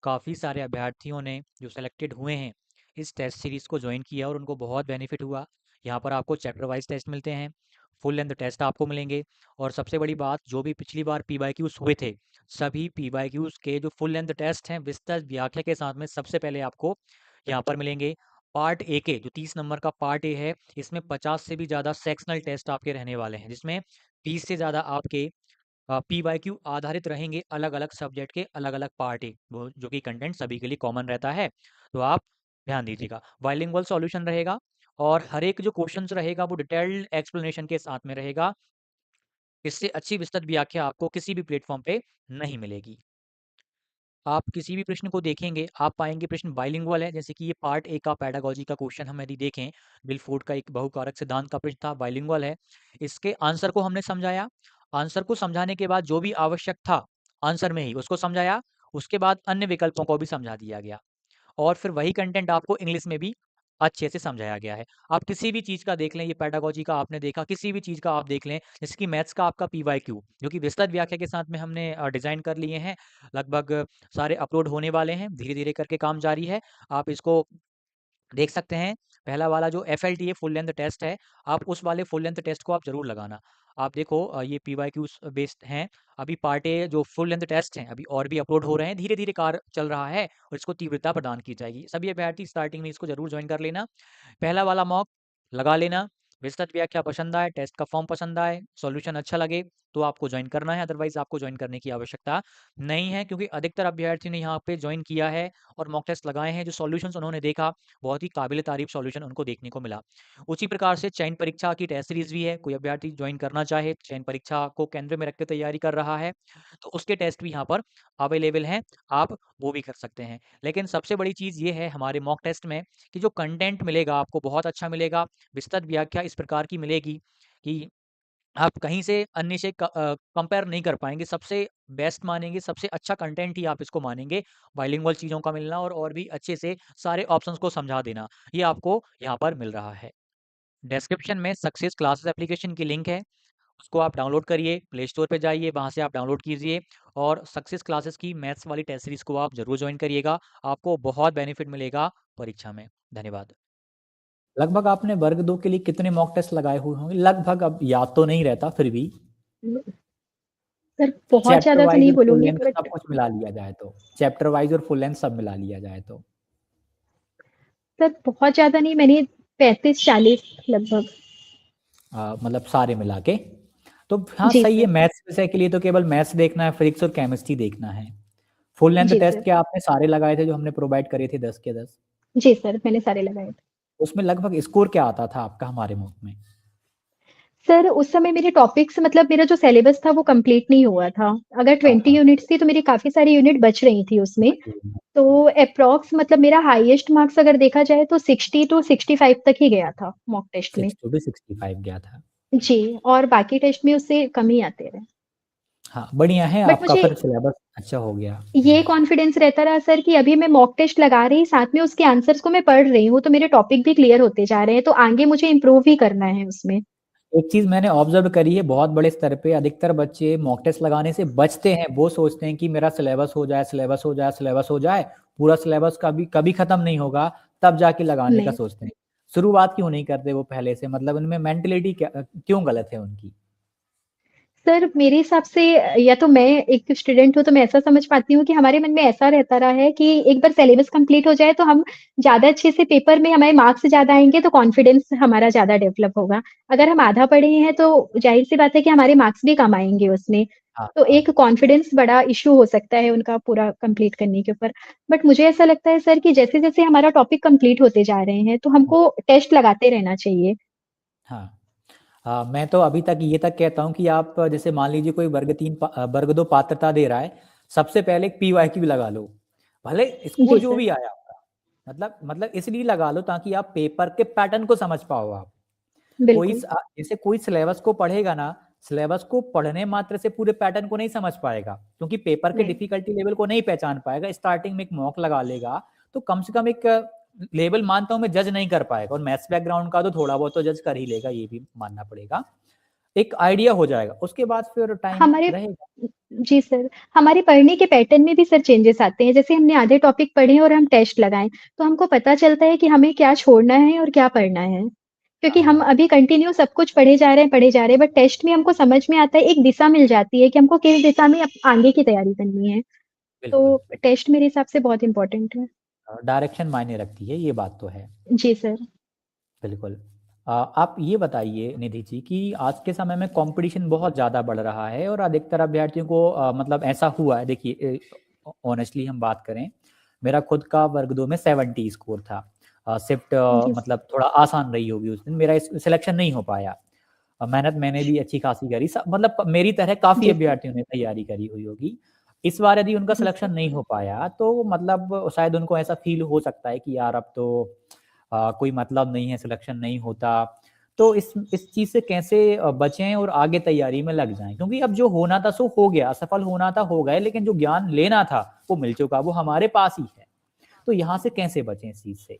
काफ़ी सारे अभ्यर्थियों ने जो सेलेक्टेड हुए हैं इस टेस्ट सीरीज़ को ज्वाइन किया और उनको बहुत बेनिफिट हुआ। यहाँ पर आपको चैप्टर वाइज टेस्ट मिलते हैं, फुल लेंथ टेस्ट आपको मिलेंगे और सबसे बड़ी बात, जो भी पिछली बार पी वाई क्यूज़ हुए थे, सभी पी वाई क्यूज़ के जो फुल लेंथ टेस्ट हैं विस्तृत व्याख्या के साथ में सबसे पहले आपको यहाँ पर मिलेंगे। पार्ट ए के जो 30 नंबर का पार्ट ए है, इसमें 50 से भी ज़्यादा सेक्शनल टेस्ट आपके रहने वाले हैं, जिसमें 20 से ज़्यादा आपके पी वाई क्यू आधारित रहेंगे, अलग अलग सब्जेक्ट के अलग अलग पार्ट है वो, जो कि कंटेंट सभी के लिए कॉमन रहता है। तो आप ध्यान दीजिएगा, बाइलिंगुअल सॉल्यूशन रहेगा और हर एक जो क्वेश्चंस रहेगा वो डिटेल्ड एक्सप्लेनेशन के साथ में रहेगा। इससे अच्छी विस्तृत व्याख्या आपको किसी भी प्लेटफॉर्म पे नहीं मिलेगी। आप किसी भी प्रश्न को देखेंगे, आप पाएंगे प्रश्न बाइलिंगुअल है। जैसे कि ये पार्ट ए का पेडागोजी का क्वेश्चन हम यदि देखें, विलफोर्ड का एक बहुकारक सिद्धांत का प्रश्न था, बाइलिंगुअल है। इसके आंसर को हमने समझाया, आंसर को समझाने के बाद जो भी आवश्यक था आंसर में ही उसको समझाया, उसके बाद अन्य विकल्पों को भी समझा दिया गया, और फिर वही कंटेंट आपको इंग्लिश में भी अच्छे से समझाया गया है। आप किसी भी चीज़ का देख लें, ये पेडागोजी का आपने देखा, किसी भी चीज़ का आप देख लें, जैसे कि मैथ्स का आपका पीवाईक्यू, जो कि विस्तृत व्याख्या के साथ में हमने डिज़ाइन कर लिए हैं, लगभग सारे अपलोड होने वाले हैं, धीरे-धीरे करके काम जारी है। आप इसको देख सकते हैं। पहला वाला जो FLTA फुल लेंथ टेस्ट है, आप उस वाले फुल लेंथ टेस्ट को आप ज़रूर लगाना। आप देखो ये PYQs बेस्ड हैं। अभी पार्ट ए जो फुल लेंथ टेस्ट हैं, अभी और भी अपलोड हो रहे हैं, धीरे-धीरे कार्य चल रहा है और इसको तीव्रता प्रदान की जाएगी। सभी अभ्यर्थी स्टार्टिंग में इसको ज़रूर जॉइन कर लेना। पहला वाला मॉक लगा लेना। विस्तृत व्याख्या पसंद आए, टेस्ट का फॉर्म पसंद आए, सॉल्यूशन अच्छा लगे तो आपको ज्वाइन करना है, अदरवाइज आपको ज्वाइन करने की आवश्यकता नहीं है, क्योंकि अधिकतर अभ्यर्थियों ने यहाँ पे ज्वाइन किया है और मॉक टेस्ट लगाए हैं। जो सॉल्यूशंस उन्होंने देखा, बहुत ही काबिल तारीफ सॉल्यूशन उनको देखने को मिला। उसी प्रकार से चयन परीक्षा की टेस्ट सीरीज भी है। कोई अभ्यर्थी ज्वाइन करना चाहे, चयन परीक्षा को केंद्र में रख के तैयारी कर रहा है, तो उसके टेस्ट भी यहाँ पर अवेलेबल हैं, आप वो भी कर सकते हैं। लेकिन सबसे बड़ी चीज़ ये है हमारे मॉक टेस्ट में कि जो कंटेंट मिलेगा आपको बहुत अच्छा मिलेगा। विस्तृत व्याख्या इस प्रकार की मिलेगी कि आप कहीं से अन्य से कंपेयर नहीं कर पाएँगे। सबसे बेस्ट मानेंगे, सबसे अच्छा कंटेंट ही आप इसको मानेंगे। बाइलिंगुअल चीज़ों का मिलना और भी अच्छे से सारे ऑप्शंस को समझा देना, ये आपको यहाँ पर मिल रहा है। डिस्क्रिप्शन में सक्सेस क्लासेस एप्लीकेशन की लिंक है, उसको आप डाउनलोड करिए, प्ले स्टोर पे जाइए, वहाँ से आप डाउनलोड कीजिए और सक्सेस क्लासेस की मैथ्स वाली टेस्ट सीरीज़ को आप ज़रूर जॉइन करिएगा। आपको बहुत बेनिफिट मिलेगा परीक्षा में। धन्यवाद। लगभग आपने वर्ग 2 के लिए कितने मॉक टेस्ट लगाए हुए होंगे? लगभग अब याद तो नहीं रहता, फिर भी सर बहुत चैप्टर ज़्यादा तो वाइज नहीं और फुल बोलूँगी लेंथ सब बट कुछ मिला लिया जाए तो, चैप्टर वाइज और फुल लेंथ सब मिला लिया जाए तो सर बहुत ज़्यादा नहीं, मैंने 35-40 लगभग। मतलब सारे मिला के। तो हाँ जी सही है, सर। मैथ्स विषय के लिए तो केवल मैथ्स देखना है, फिजिक्स और केमिस्ट्री देखना है। फुल लेंथ जी टेस्ट सर। क्या आपने सारे लगाए थे जो हमने प्रोवाइड करे थे 10 के 10? जी सर, मैंने सारे लगाए थे। उसमें लगभग स्कोर क्या आता था आपका हमारे मुल्क में? सर उस समय मेरे टॉपिक्स मतलब मेरा जो सिलेबस था वो कंप्लीट नहीं हुआ था। अगर हाँ 20 हाँ, यूनिट्स थी तो मेरी काफ़ी सारी यूनिट बच रही थी उसमें। बची तो एप्रॉक्स मतलब मेरा हाईएस्ट मार्क्स अगर देखा जाए तो 60 टू 65 तक ही गया था मॉक टेस्ट में। 60 टू 65 गया था। जी, और बाकी टेस्ट में उससे कम ही आते रहे। हाँ बढ़िया है, बट आपका मुझे फिर सिलेबस अच्छा हो गया। ये कॉन्फिडेंस रहता रहा सर कि अभी मैं मॉक टेस्ट लगा रही, साथ में उसके आंसर्स को मैं पढ़ रही हूँ, तो मेरे टॉपिक भी क्लियर होते जा रहे हैं, तो आगे मुझे इम्प्रूव ही करना है उसमें। एक चीज मैंने ऑब्जर्व करी है, बहुत बड़े स्तर पे अधिकतर बच्चे मॉक टेस्ट लगाने से बचते हैं। वो सोचते हैं कि मेरा सिलेबस हो जाए, सिलेबस हो जाए, सिलेबस हो जाए, पूरा सिलेबस कभी कभी खत्म नहीं होगा, तब जाके लगाने का नहीं। सोचते हैं। शुरुआत क्यों नहीं करते वो पहले से? मतलब उनमें मेंटेलिटी क्यों गलत है उनकी? सर मेरे हिसाब से या तो मैं एक स्टूडेंट हूँ तो मैं ऐसा समझ पाती हूँ कि हमारे मन में ऐसा रहता रहा है कि एक बार सिलेबस कंप्लीट हो जाए तो हम ज़्यादा अच्छे से पेपर में हमारे मार्क्स ज़्यादा आएँगे तो कॉन्फिडेंस हमारा ज़्यादा डेवलप होगा। अगर हम आधा पढ़े हैं तो ज़ाहिर-सी बात है कि हमारे मार्क्स भी कम आएँगे उसमें। हाँ तो हाँ, एक कॉन्फिडेंस बड़ा इश्यू हो सकता है उनका पूरा कंप्लीट करने के ऊपर। बट मुझे ऐसा लगता है सर कि जैसे-जैसे हमारा टॉपिक कंप्लीट होते जा रहे हैं तो हमको टेस्ट लगाते रहना चाहिए। हाँ। मैं तो अभी तक ये तक कहता हूँ कि आप जैसे मान लीजिए कोई वर्ग 2 पात्रता दे रहा है, सबसे पहले एक PYQ भी लगा लो, भले स्कोर जी जो सर, भी आया आपका, मतलब इसलिए लगा लो ताकि आप पेपर के पैटर्न को समझ पाओ आप। बिल्कुल। जैसे कोई सिलेबस को पढ़ेगा ना, सिलेबस को पढ़ने मात्र से पूरे पैटर्न को नहीं समझ पाएगा, क्योंकि पेपर के नहीं। डिफिकल्टी लेवल को नहीं पहचान पाएगा। स्टार्टिंग में एक मॉक लगा लेगा तो कम से कम एक लेवल मानता हूँ मैं जज नहीं कर पाएगा, और मैथ्स बैकग्राउंड का तो थोड़ा बहुत तो जज कर ही लेगा, ये भी मानना पड़ेगा। एक आइडिया हो जाएगा, उसके बाद फिर टाइम हमारे रहेगा। जी सर, हमारे पढ़ने के पैटर्न में भी सर चेंजेस आते हैं। जैसे हमने आधे टॉपिक पढ़े और हम टेस्ट लगाएँ, तो हमको पता चलता है कि हमें क्या छोड़ना है और क्या पढ़ना है। क्योंकि हम हाँ अभी कंटिन्यू सब कुछ पढ़े जा रहे हैं, बट टेस्ट में हमको समझ में आता है, एक दिशा मिल जाती है कि हमको किस दिशा में अब आगे की तैयारी करनी है। बिल्कुल, तो टेस्ट मेरे हिसाब से बहुत इम्पोर्टेंट है। डायरेक्शन मायने रखती है, ये बात तो है। जी सर। बिल्कुल। आप ये बताइए निधि जी कि आज के समय में कंपटीशन बहुत ज़्यादा बढ़ रहा है और अधिकतर अभ्यर्थियों को मतलब ऐसा हुआ है, देखिए ऑनेस्टली हम बात करें, मेरा खुद का वर्ग 2 में 70 स्कोर था। शिफ्ट जी स मतलब थोड़ा आसान रही होगी उस दिन, मेरा सिलेक्शन नहीं हो पाया। मेहनत मैंने भी अच्छी खासी करी, मतलब मेरी तरह काफ़ी जी सर। अभ्यर्थियों ने तैयारी करी हुई होगी। इस बार यदि उनका जी सर। सिलेक्शन नहीं हो पाया तो मतलब शायद उनको ऐसा फील हो सकता है कि यार अब तो कोई मतलब नहीं है, सिलेक्शन नहीं होता। तो इस चीज़ से कैसे बचें और आगे तैयारी में लग जाएँ? क्योंकि अब जो होना था सो हो गया, असफल होना था हो गए, लेकिन जो ज्ञान लेना था वो मिल चुका, वो हमारे पास ही है। तो यहाँ से कैसे बचें इस चीज़ से?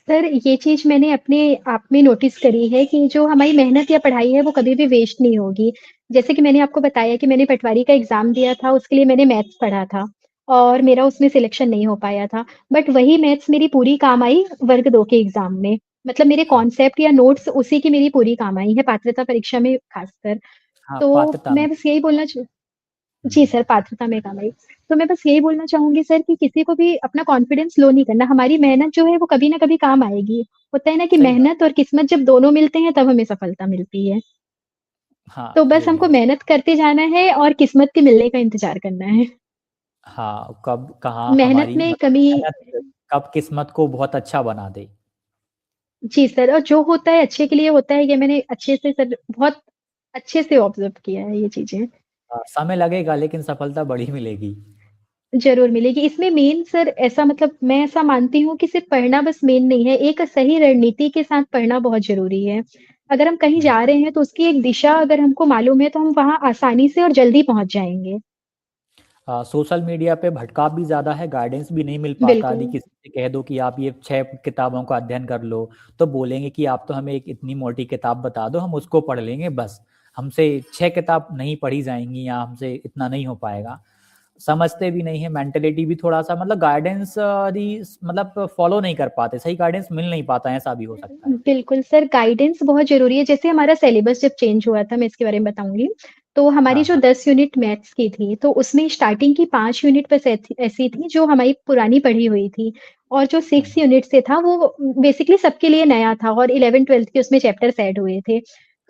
सर, ये चीज़ मैंने अपने आप में नोटिस करी है कि जो हमारी मेहनत या पढ़ाई है, वो कभी भी वेस्ट नहीं होगी। जैसे कि मैंने आपको बताया कि मैंने पटवारी का एग्ज़ाम दिया था, उसके लिए मैंने मैथ्स पढ़ा था और मेरा उसमें सिलेक्शन नहीं हो पाया था। बट वही मैथ्स मेरी पूरी काम आई वर्ग 2 के एग्ज़ाम में। मतलब मेरे हाँ, कॉन्सेप्ट या नोट्स उसी की मेरी पूरी काम आई है, पात्रता परीक्षा में ख़ासकर। हाँ, तो पात्रता में। मैं बस यही बोलना च हुँ, जी सर, पात्रता में काम आई। तो मैं बस यही बोलना चाहूँगी सर कि किसी को भी अपना कॉन्फिडेंस लो नहीं करना, हमारी मेहनत जो है वो कभी न कभी काम आएगी। होता है ना कि सही बात। मेहनत और किस्मत जब दोनों मिलते हैं तब हमें सफलता मिलती है। तो हाँ, बस ये भी हमको है। मेहनत करते जाना है और किस्मत के मिलने का इंतज़ार करना है। हाँ, कब कहाँ मेहनत हमारी में मतलब कमी मेहनत कब किस्मत को बहुत अच्छा बना दे। जी सर, और जो होता है अच्छे के लिए होता है, ये मैंने अच्छे से सर बहुत अच्छे से ऑब्ज़र्व किया है ये चीज़ें। समय लगेगा लेकिन सफलता बड़ी मिलेगी। ज़रूर मिलेगी। इसमें मेन सर ऐसा मतलब मैं ऐसा मानती हूँ कि सिर्फ़ पढ़ना बस मेन नहीं है, एक सही रणनीति के साथ पढ़ना बहुत ज़रूरी है। अगर हम कहीं हुँ। जा रहे हैं तो उसकी एक दिशा अगर हमको मालूम है तो हम वहाँ आसानी से और जल्दी पहुँच जाएँगे। सोशल मीडिया पे भटकाव भी ज़्यादा है, गाइडेंस भी नहीं मिल पाता। यदि बिल्कुल। किसी से कह दो कि आप ये 6 किताबों का अध्ययन कर लो, तो बोलेंगे कि आप तो हमें एक इतनी मोटी किताब बता दो, हम उसको पढ़ लेंगे बस। हमसे 6 किताब नहीं पढ़ी जाएँगी या हमसे इतना नहीं हो पाएगा। समझते भी नहीं है, मेंटालिटी भी थोड़ा-सा मतलब गाइडेंस यदि मतलब फॉलो नहीं कर पाते, सही गाइडेंस मिल नहीं पाता, ऐसा भी हो सकता है। बिल्कुल सर, गाइडेंस बहुत ज़रूरी है। जैसे हमारा सिलेबस जब चेंज हुआ था, मैं इसके बारे में बताऊँगी। तो हमारी हाँ, जो हाँ। 10 यूनिट मैथ्स की थी, तो उसमें स्टार्टिंग की 5 यूनिट बस ऐसी थी जो हमारी पुरानी पढ़ी हुई थी और जो हुँ, 6 यूनिट से था वो बेसिकली सबके लिए नया था और 11th-12th के उसमें चैप्टर्स ऐड हुए थे।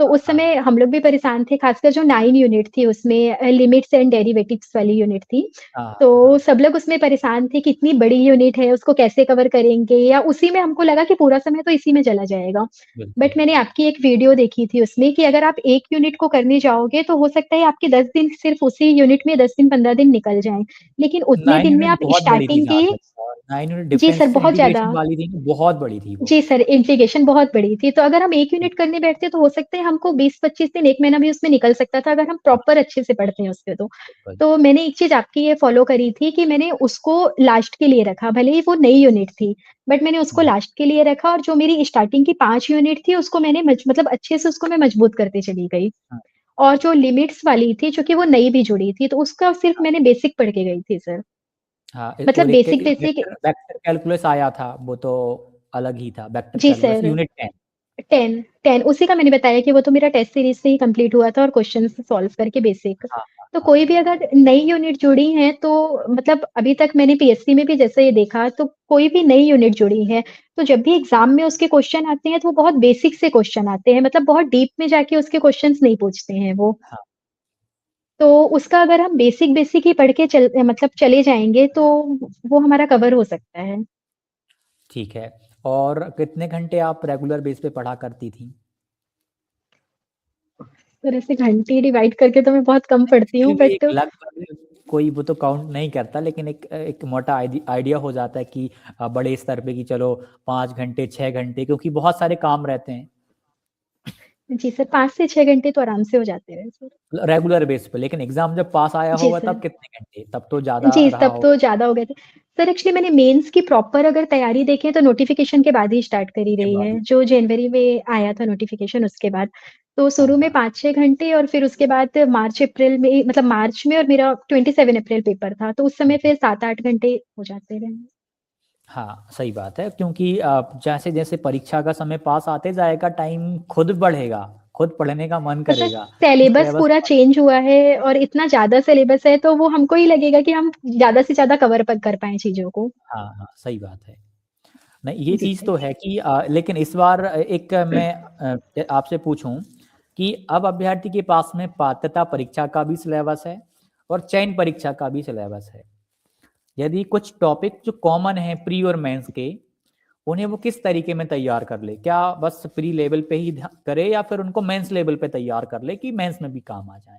तो हाँ, उस हाँ। समय हम लोग भी परेशान थे, खासकर जो 9 यूनिट थी उसमें लिमिट्स एंड डेरिवेटिव्स वाली यूनिट थी। हाँ, तो हाँ, सब लोग उसमें परेशान थे कि इतनी बड़ी यूनिट है, उसको कैसे कवर करेंगे या उसी में हमको लगा कि पूरा समय तो इसी में चला जाएगा। बट बिल्कुल। मैंने आपकी एक वीडियो देखी थी उसमें कि अगर आप 1 यूनिट को करने जाओगे तो हो सकता है आपके 10 दिन सिर्फ़ उसी यूनिट में 10 दिन 15 दिन निकल जाएँ। लेकिन उतने 9 दिन में यूनिट आप बहुत बड़ी थी स्टार्टिंग जहाँ के तक 9 यूनिट जी सर, डिफरेंस बहुत ज़्यादा। इंटीग्रेशन वाली थी, बहुत बड़ी थी वो। जी सर, इंटीग्रेशन बहुत बड़ी थी, तो अगर हम 1 यूनिट करने बैठते तो हो सकता है हमको 20-25 दिन 1 महीना भी उसमें निकल सकता था अगर हम हाँ, प्रॉपर अच्छे से पढ़ते हैं उसपे तो। बिल्कुल। तो मैंने एक चीज़ आपकी ये फ़ॉलो करी थी कि मैंने उसको लास्ट के लिए रखा, भले ही वो नई यूनिट थी, बट मैंने उसको हुँ, लास्ट के लिए रखा और जो मेरी स्टार्टिंग की 5 यूनिट थी उसको मैंने मतलब अच्छे से उसको मैं मजबूत करते चली गई। हाँ, और जो लिमिट्स वाली थी, चूँकि वो नई भी जुड़ी थी, तो उसका सिर्फ़ मैंने बेसिक पढ़ के गई थी सर। हाँ, मतलब और एक basic basic vector vector calculus आया था, वो तो अलग ही था, वेक्टर जी कैलकुलस सर। यूनिट 10। 10 10 उसी का मैंने बताया कि वो तो मेरा टेस्ट सीरीज़ से ही कंप्लीट हुआ था और क्वेश्चन्स सॉल्व करके बेसिक। हाँ, हाँ, तो हाँ, कोई भी अगर नई यूनिट जुड़ी है तो मतलब अभी तक मैंने पीएससी में भी जैसे ये देखा तो कोई भी नई यूनिट जुड़ी है, तो जब भी एग्ज़ाम में उसके क्वेश्चन आते हैं तो वो बहुत बेसिक से क्वेश्चन आते हैं, मतलब बहुत डीप में जाके उसके क्वेश्चन्स नहीं पूछते हैं वो। हाँ, तो उसका अगर हम बेसिक-बेसिक ही पढ़ के मतलब चले जाएँगे तो वो हमारा कवर हो सकता है। ठीक है। और कितने घंटे आप रेगुलर बेस पे पढ़ा करती थीं? तो ऐसे घंटे डिवाइड करके तो मैं बहुत कम नहीं, पढ़ती फिर हूँ भी बट एक लगभग कोई वो तो काउंट नहीं करता, लेकिन एक एक मोटा आइडिया हो जाता है कि बड़े स्तर पे कि चलो 5 घंटे, 6 घंटे क्योंकि बहुत सारे काम रहते हैं, जी सर, 5 से 6 घंटे तो आराम से हो जाते हैं सर। रेगुलर बेस पे। लेकिन एग्ज़ाम जब पास आया जी होगा सर। तब कितने घंटे? तब तो ज़्यादा जी, रहा तब तो होगा। ज़्यादा हो गए थे। सर एक्चुअली मैंने मेंस की प्रॉपर अगर तैयारी देखें तो नोटिफ़िकेशन के बाद ही स्टार्ट करी के रही बाद है, ही जो जनवरी में आया था नोटिफ़िकेशन उसके बाद। तो हाँ, शुरू में हाँ। 5-6 घंटे और फिर उसके बाद मार्च-अप्रैल में मतलब मार्च में और मेरा 27 अप्रैल पेपर था, तो उस समय हुँ, हुँ। फिर 7-8 घंटे हो जाते रहे। हाँ, सही बात है क्योंकि जैसे-जैसे परीक्षा का समय पास आते जाएगा टाइम खुद बढ़ेगा, खुद पढ़ने का मन और सर करेगा। सिलेबस सिलेबस पूरा चेंज हुआ है और इतना ज़्यादा सिलेबस है, तो वो हमको ही लगेगा कि हम ज़्यादा से ज़्यादा कवर अप कर पाएँ चीज़ों को। हाँ, हाँ, सही बात है। नहीं, ये जी चीज़ सर। तो है कि लेकिन इस बार एक मैं आपसे पूछूँ कि अब अभ्यर्थी के पास में पात्रता परीक्षा का भी सिलेबस है और चयन परीक्षा का भी सिलेबस है। यदि कुछ टॉपिक जो कॉमन है प्री और मेंस के, उन्हें वो किस तरीके में तैयार कर ले? क्या बस प्री लेवल पे ही करे या फिर उनको मेंस लेवल पे तैयार कर ले कि मेंस में भी काम आ जाए?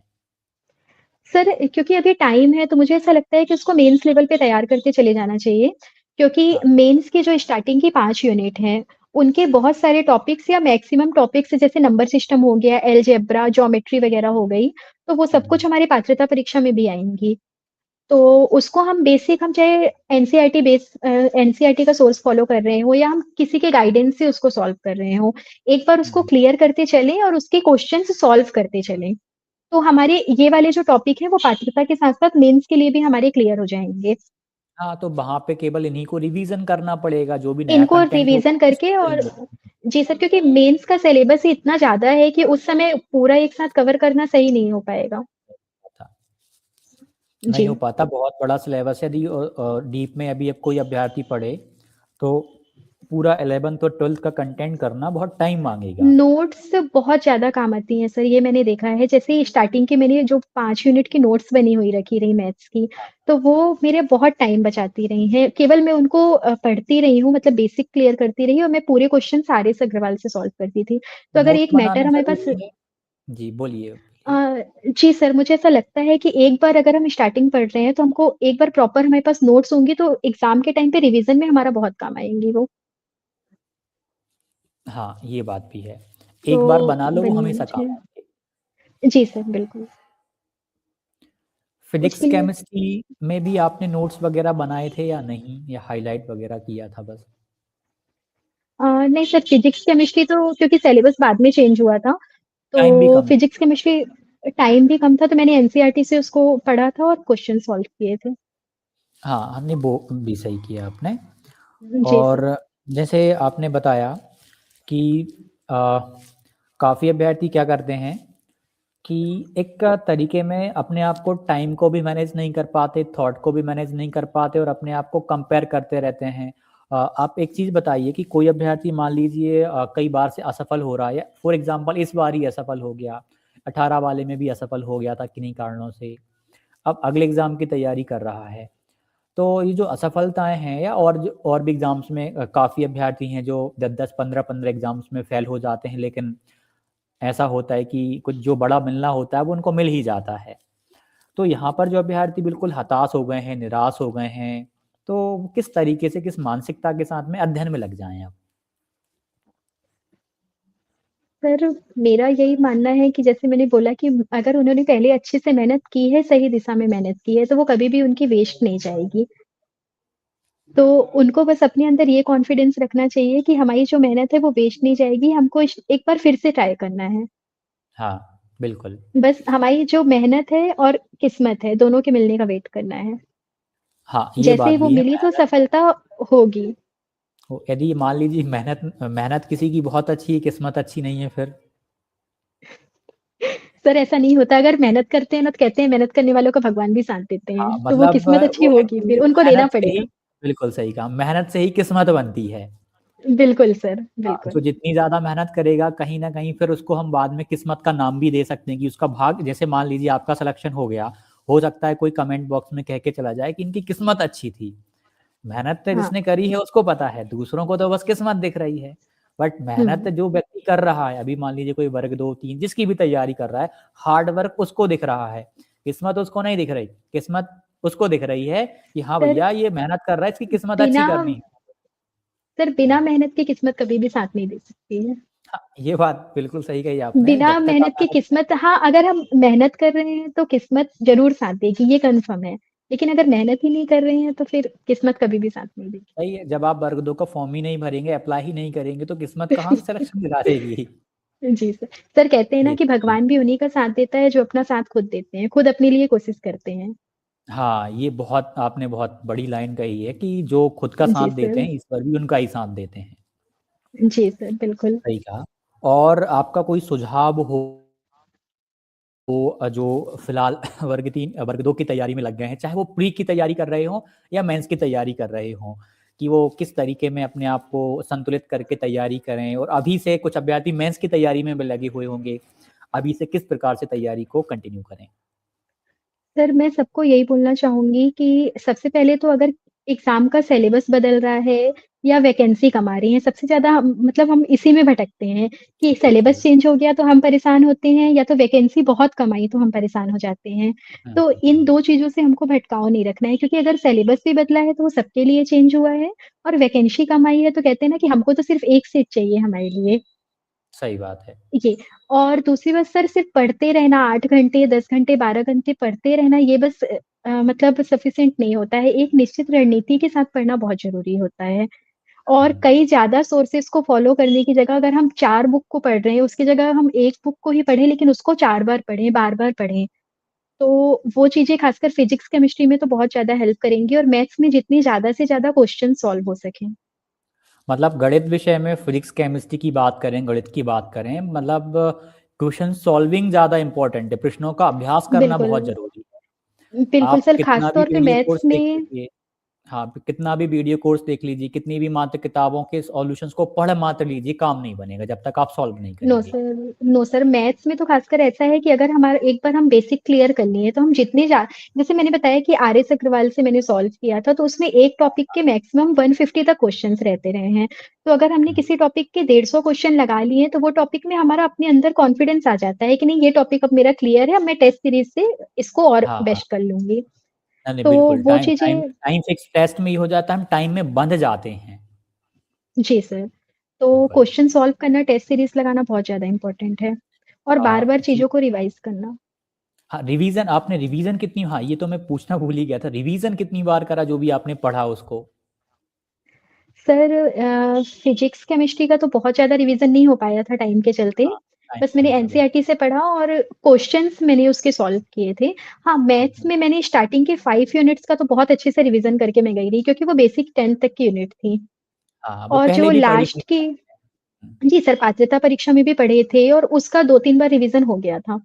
सर, क्योंकि अभी टाइम है तो मुझे ऐसा लगता है कि उसको मेंस लेवल पे तैयार करके चले जाना चाहिए, क्योंकि हाँ। मेंस की जो स्टार्टिंग की 5 यूनिट हैं, उनके बहुत सारे टॉपिक्स या मैक्सिमम टॉपिक्स जैसे नंबर सिस्टम हो गया, अलजेब्रा, ज्योमेट्री वगैरह हो गई, तो वो सब कुछ हमारी पात्रता परीक्षा में भी आएँगी। तो उसको हम चाहे एनसीईआरटी का सोर्स फॉलो कर रहे हो या हम किसी के गाइडेंस से उसको सॉल्व कर रहे हो, एक बार उसको हम्म। क्लियर करते चलें और उसके क्वेश्चंस सॉल्व करते चलें, तो हमारे ये वाले जो टॉपिक है वो पात्रता के साथ साथ मेंस के लिए भी हमारे क्लियर हो जाएंगे। हाँ, तो वहां पे केवल इन्हीं को रिवीजन करना पड़ेगा, जो भी नया इनको कंटेंट होगा रिवीजन करके उसको और करेंगे। जी सर, क्योंकि मेंस का सिलेबस ही इतना ज्यादा है कि उस समय पूरा एक साथ कवर करना सही नहीं हो पाएगा। था जी। नहीं हो पाता, बहुत बड़ा सिलेबस है। यदि डीप में अभी अब कोई अभ्यर्थी पढ़े तो पूरा 11th और 12th का कंटेंट करना बहुत टाइम मांगेगा। नोट्स बहुत ज़्यादा काम आती हैं सर, ये मैंने देखा है। जैसे ही स्टार्टिंग के मैंने जो 5 यूनिट की नोट्स बनी हुई रखी रही मैथ्स की, तो वो मेरे बहुत टाइम बचाती रही हैं। केवल मैं उनको पढ़ती रही हूँ, मतलब बेसिक क्लियर करती रही और मैं पूरे क्वेश्चन आर.एस. अग्रवाल से सॉल्व करती थी। तो अगर नोट्स एक मैटर बनाना हमारे पास जरूरी है। जी बोलिए अ, बोलिए। जी सर, मुझे ऐसा लगता है कि एक बार अगर हम स्टार्टिंग पढ़ रहे हैं, तो हमको एक बार प्रॉपर हमारे पास नोट्स होंगी, तो एग्ज़ाम के टाइम पे रिवीज़न में हमारा बहुत काम आएँगी वो। हाँ, ये बात भी है। तो एक बार बना लो वो वही हमेशा काम मुझे आएंगे। जी सर, बिल्कुल। फिजिक्स उसके लिए केमिस्ट्री में भी आपने नोट्स वगैरह बनाए थे या नहीं, या हाईलाइट वगैरह किया था बस? नहीं सर, फिजिक्स केमिस्ट्री तो क्योंकि सिलेबस बाद में चेंज हुआ था, टाइम भी तो कम। फिजिक्स केमिस्ट्री टाइम भी कम था, तो मैंने एनसीईआरटी से उसको पढ़ा था और क्वेश्चन सॉल्व किए थे। हाँ, हमने वो भी सही किया आपने। जी सर। और जैसे आपने बताया कि काफ़ी अभ्यर्थी क्या करते हैं कि एक तरीके में अपने आप को, टाइम को भी मैनेज नहीं कर पाते, थॉट को भी मैनेज नहीं कर पाते और अपने आप को कंपेयर करते रहते हैं। आप एक चीज़ बताइए कि कोई अभ्यर्थी मान लीजिए कई बार से असफल हो रहा है, या फॉर एग्जांपल इस बार ही असफल हो गया, 18 वाले में भी असफल हो गया था किन्हीं कारणों से, अब अगले एग्ज़ाम की तैयारी कर रहा है। तो ये जो असफलताएँ हैं, या और भी एग्ज़ाम्स में काफ़ी अभ्यर्थी हैं जो 10-10, 15-15 एग्ज़ाम्स में फ़ेल हो जाते हैं, लेकिन ऐसा होता है कि कुछ जो बड़ा मिलना होता है वो उनको मिल ही जाता है। तो यहाँ पर जो अभ्यर्थी बिल्कुल हताश हो गए हैं, निराश हो गए हैं, तो किस तरीके से, किस मानसिकता के साथ में अध्ययन में लग जाएँ अब? सर, मेरा यही मानना है कि जैसे मैंने बोला कि अगर उन्होंने पहले अच्छे से मेहनत की है, सही दिशा में मेहनत की है, तो वो कभी भी उनकी वेस्ट नहीं जाएगी। तो उनको बस अपने अंदर ये कॉन्फिडेंस रखना चाहिए कि हमारी जो मेहनत है वो वेस्ट नहीं जाएगी, हमको एक बार फिर से ट्राई करना है। हाँ, बिल्कुल। बस हमारी जो मेहनत है और किस्मत है, दोनों के मिलने का वेट करना है। हाँ, ये जैसे बात ही वो भी है। मिली तो मेहनत सफलता होगी। यदि मान लीजिए मेहनत मेहनत किसी की बहुत अच्छी है, किस्मत अच्छी नहीं है फिर? सर, ऐसा नहीं होता, अगर मेहनत करते हैं ना तो कहते हैं मेहनत करने वालों को भगवान भी साथ देते हाँ, हैं, तो वो मतलब किस्मत अच्छी वो होगी, एक्चुअली फिर उनको देना मेहनत से ही, पड़ेगा। बिल्कुल सही कहा, मेहनत से ही किस्मत बनती है। बिल्कुल सर, जो बिल्कुल। जितनी ज़्यादा मेहनत करेगा, कहीं न कहीं फिर उसको हम बाद में किस्मत का नाम भी दे सकते हैं कि उसका भाग, जैसे मान लीजिए आपका सिलेक्शन हो गया, हो सकता है कोई कमेंट बॉक्स में कह के चला जाए कि इनकी किस्मत अच्छी थी। मेहनत तो हाँ। जिसने करी है उसको पता है, दूसरों को तो बस किस्मत दिख रही है। बट मेहनत हुँ। जो व्यक्ति कर रहा है, अभी मान लीजिए कोई वर्ग 2, 3 जिसकी भी तैयारी कर रहा है, हार्ड वर्क उसको दिख रहा है, किस्मत उसको नहीं दिख रही। किस्मत उसको दिख रही है कि हाँ सर, भैया ये मेहनत कर रहा है, इसकी किस्मत अच्छी बिना करनी है। बिना मेहनत की किस्मत कभी भी साथ नहीं दे सकती है। हाँ, ये बात बिल्कुल सही कही आपने, बिना जब तक आप मेहनत की मेहनत किस्मत, हाँ, अगर हम मेहनत कर रहे हैं तो किस्मत ज़रूर साथ देगी, ये कन्फर्म है। लेकिन अगर मेहनत ही नहीं कर रहे हैं तो फिर किस्मत कभी भी साथ नहीं देगी। सही है, जब आप वर्ग 2 का फॉर्म ही नहीं भरेंगे, अप्लाई ही नहीं करेंगे, तो किस्मत कहाँ से सिलेक्शन दिला देगी? जी सर। सर कहते हैं ना ये कि तो है ही। भगवान भी उन्हीं का साथ देता है जो अपना साथ खुद देते हैं, खुद अपने लिए कोशिश करते हैं। हाँ, ये बहुत आपने बहुत बड़ी लाइन कही है कि जो खुद का जी साथ देते सर। हैं, ईश्वर भी उनका ही साथ देते हैं। जी सर, बिल्कुल। सही कहा। और आपका कोई सुझाव हो जो फिलहाल वर्ग 3 वर्ग 2 की तैयारी में लग गए हैं, चाहे वो प्री की तैयारी कर रहे हों या मेंस की तैयारी कर रहे हों, कि वो किस तरीके में अपने आप को संतुलित करके तैयारी करें, और अभी से कुछ अभ्यर्थी मेंस की तैयारी में भी लगे हुए होंगे, अभी से किस प्रकार से तैयारी को कंटिन्यू करें? सर, मैं सबको यही बोलना चाहूँगी कि सबसे पहले तो अगर एग्ज़ाम का सिलेबस बदल रहा है या वैकेंसी कम आ रही है। सबसे ज़्यादा मतलब हम इसी में भटकते हैं कि सिलेबस चेंज हो गया तो हम परेशान होते हैं, या तो वैकेंसी बहुत कम आई तो हम परेशान हो जाते हैं। हुँ, तो हुँ, इन हुँ। 2 चीज़ों से हमको भटकाव नहीं रखना है, क्योंकि अगर सिलेबस भी बदला है तो वो सबके लिए चेंज हुआ है, और वैकेंसी कम आई है तो कहते हैं ना कि हमको तो सिर्फ़ 1 सीट चाहिए हमारे लिए। सही बात है। ये और दूसरी बात सर, सिर्फ़ पढ़ते रहना 8 घंटे, 10 घंटे, 12 घंटे पढ़ते रहना, ये बस मतलब सफिशिएंट नहीं होता है। एक निश्चित रणनीति के साथ पढ़ना बहुत ज़रूरी होता है। और हुँ। कई ज़्यादा सोर्सेज़ को फ़ॉलो करने की जगह अगर हम 4 बुक को पढ़ रहे हैं, उसकी जगह हम 1 बुक को ही पढ़ें, लेकिन उसको 4 बार पढ़ें, बार-बार पढ़ें। तो वो चीज़ें खासकर फिज़िक्स, केमिस्ट्री में तो बहुत ज़्यादा हेल्प करेंगी, और मैथ्स में जितनी ज़्यादा से ज़्यादा क्वेश्चन सॉल्व हो सकें। मतलब गणित विषय में फिजिक्स केमिस्ट्री की बात करें, गणित की बात करें, मतलब क्वेश्चन सॉल्विंग ज़्यादा इम्पोर्टेंट है, प्रश्नों का अभ्यास करना बिल्कुल। बहुत ज़रूरी है। बिल्कुल आप सर, कितना खास भी तौर पे वीडियो मैथ्स कोर्स देख में लीजिए, हाँ, कितना भी वीडियो कोर्स देख लीजिए, कितनी भी मात्र किताबों के सॉल्यूशंस को पढ़ मात्र लीजिए, काम नहीं बनेगा जब तक आप सॉल्व नहीं नो करेंगे। सर, नो सर, मैथ्स में तो खासकर ऐसा है कि अगर हमारा एक बार हम बेसिक क्लियर कर लिए तो हम जितने जा जैसे मैंने बताया कि आर.एस. अग्रवाल से मैंने सॉल्व किया था, तो उसमें एक टॉपिक के मैक्सिमम 150 तक क्वेश्चंस रहते रहे हैं। तो अगर हमने हुँ, किसी टॉपिक के 150 क्वेश्चन लगा लिए, तो वो टॉपिक में हमारा अपने अंदर कॉन्फिडेंस आ जाता है कि नहीं, ये टॉपिक अब मेरा क्लियर है, अब मैं टेस्ट सीरीज़ से इसको और हाँ, हाँ। बेस्ट कर लूँगी। नहीं, नहीं, तो बिल्कुल, वो टाइम टाइम चीज़ें टाइम फिक्स टेस्ट में ये हो जाता है, हम टाइम में बँध जाते हैं। जी सर। तो बिल्कुल। क्वेश्चन सॉल्व करना, टेस्ट सीरीज़ लगाना बहुत ज़्यादा इम्पोर्टेंट है, और बार-बार जी, चीज़ों को रिवाइज़ करना। हाँ, रिवीज़न आपने रिवीज़न कितनी, हाँ, ये तो मैं पूछना भूल ही गया था, रिवीज़न कितनी बार करा जो भी आपने पढ़ा उसको? सर फिज़िक्स, केमिस्ट्री का तो बहुत ज़्यादा रिवीज़न नहीं हो पाया था टाइम के चलते। हाँ, टाइम बस की मैंने वजह से बिल्कुल। एनसीईआरटी से पढ़ा, और क्वेश्चन्स मैंने उसके सॉल्व किए थे। हाँ, हुँ, मैथ्स हुँ। में मैंने स्टार्टिंग के 5 यूनिट्स का तो बहुत अच्छे से रिवीज़न करके मैं गई रही, क्योंकि वो बेसिक 10th तक की यूनिट थी। हाँ, वो और पहले जो भी पढ़ी थी लास्ट की मैंने। हुँ, जी सर, पात्रता परीक्षा में भी पढ़े थे, और उसका 2-3 बार रिवीज़न हो गया था।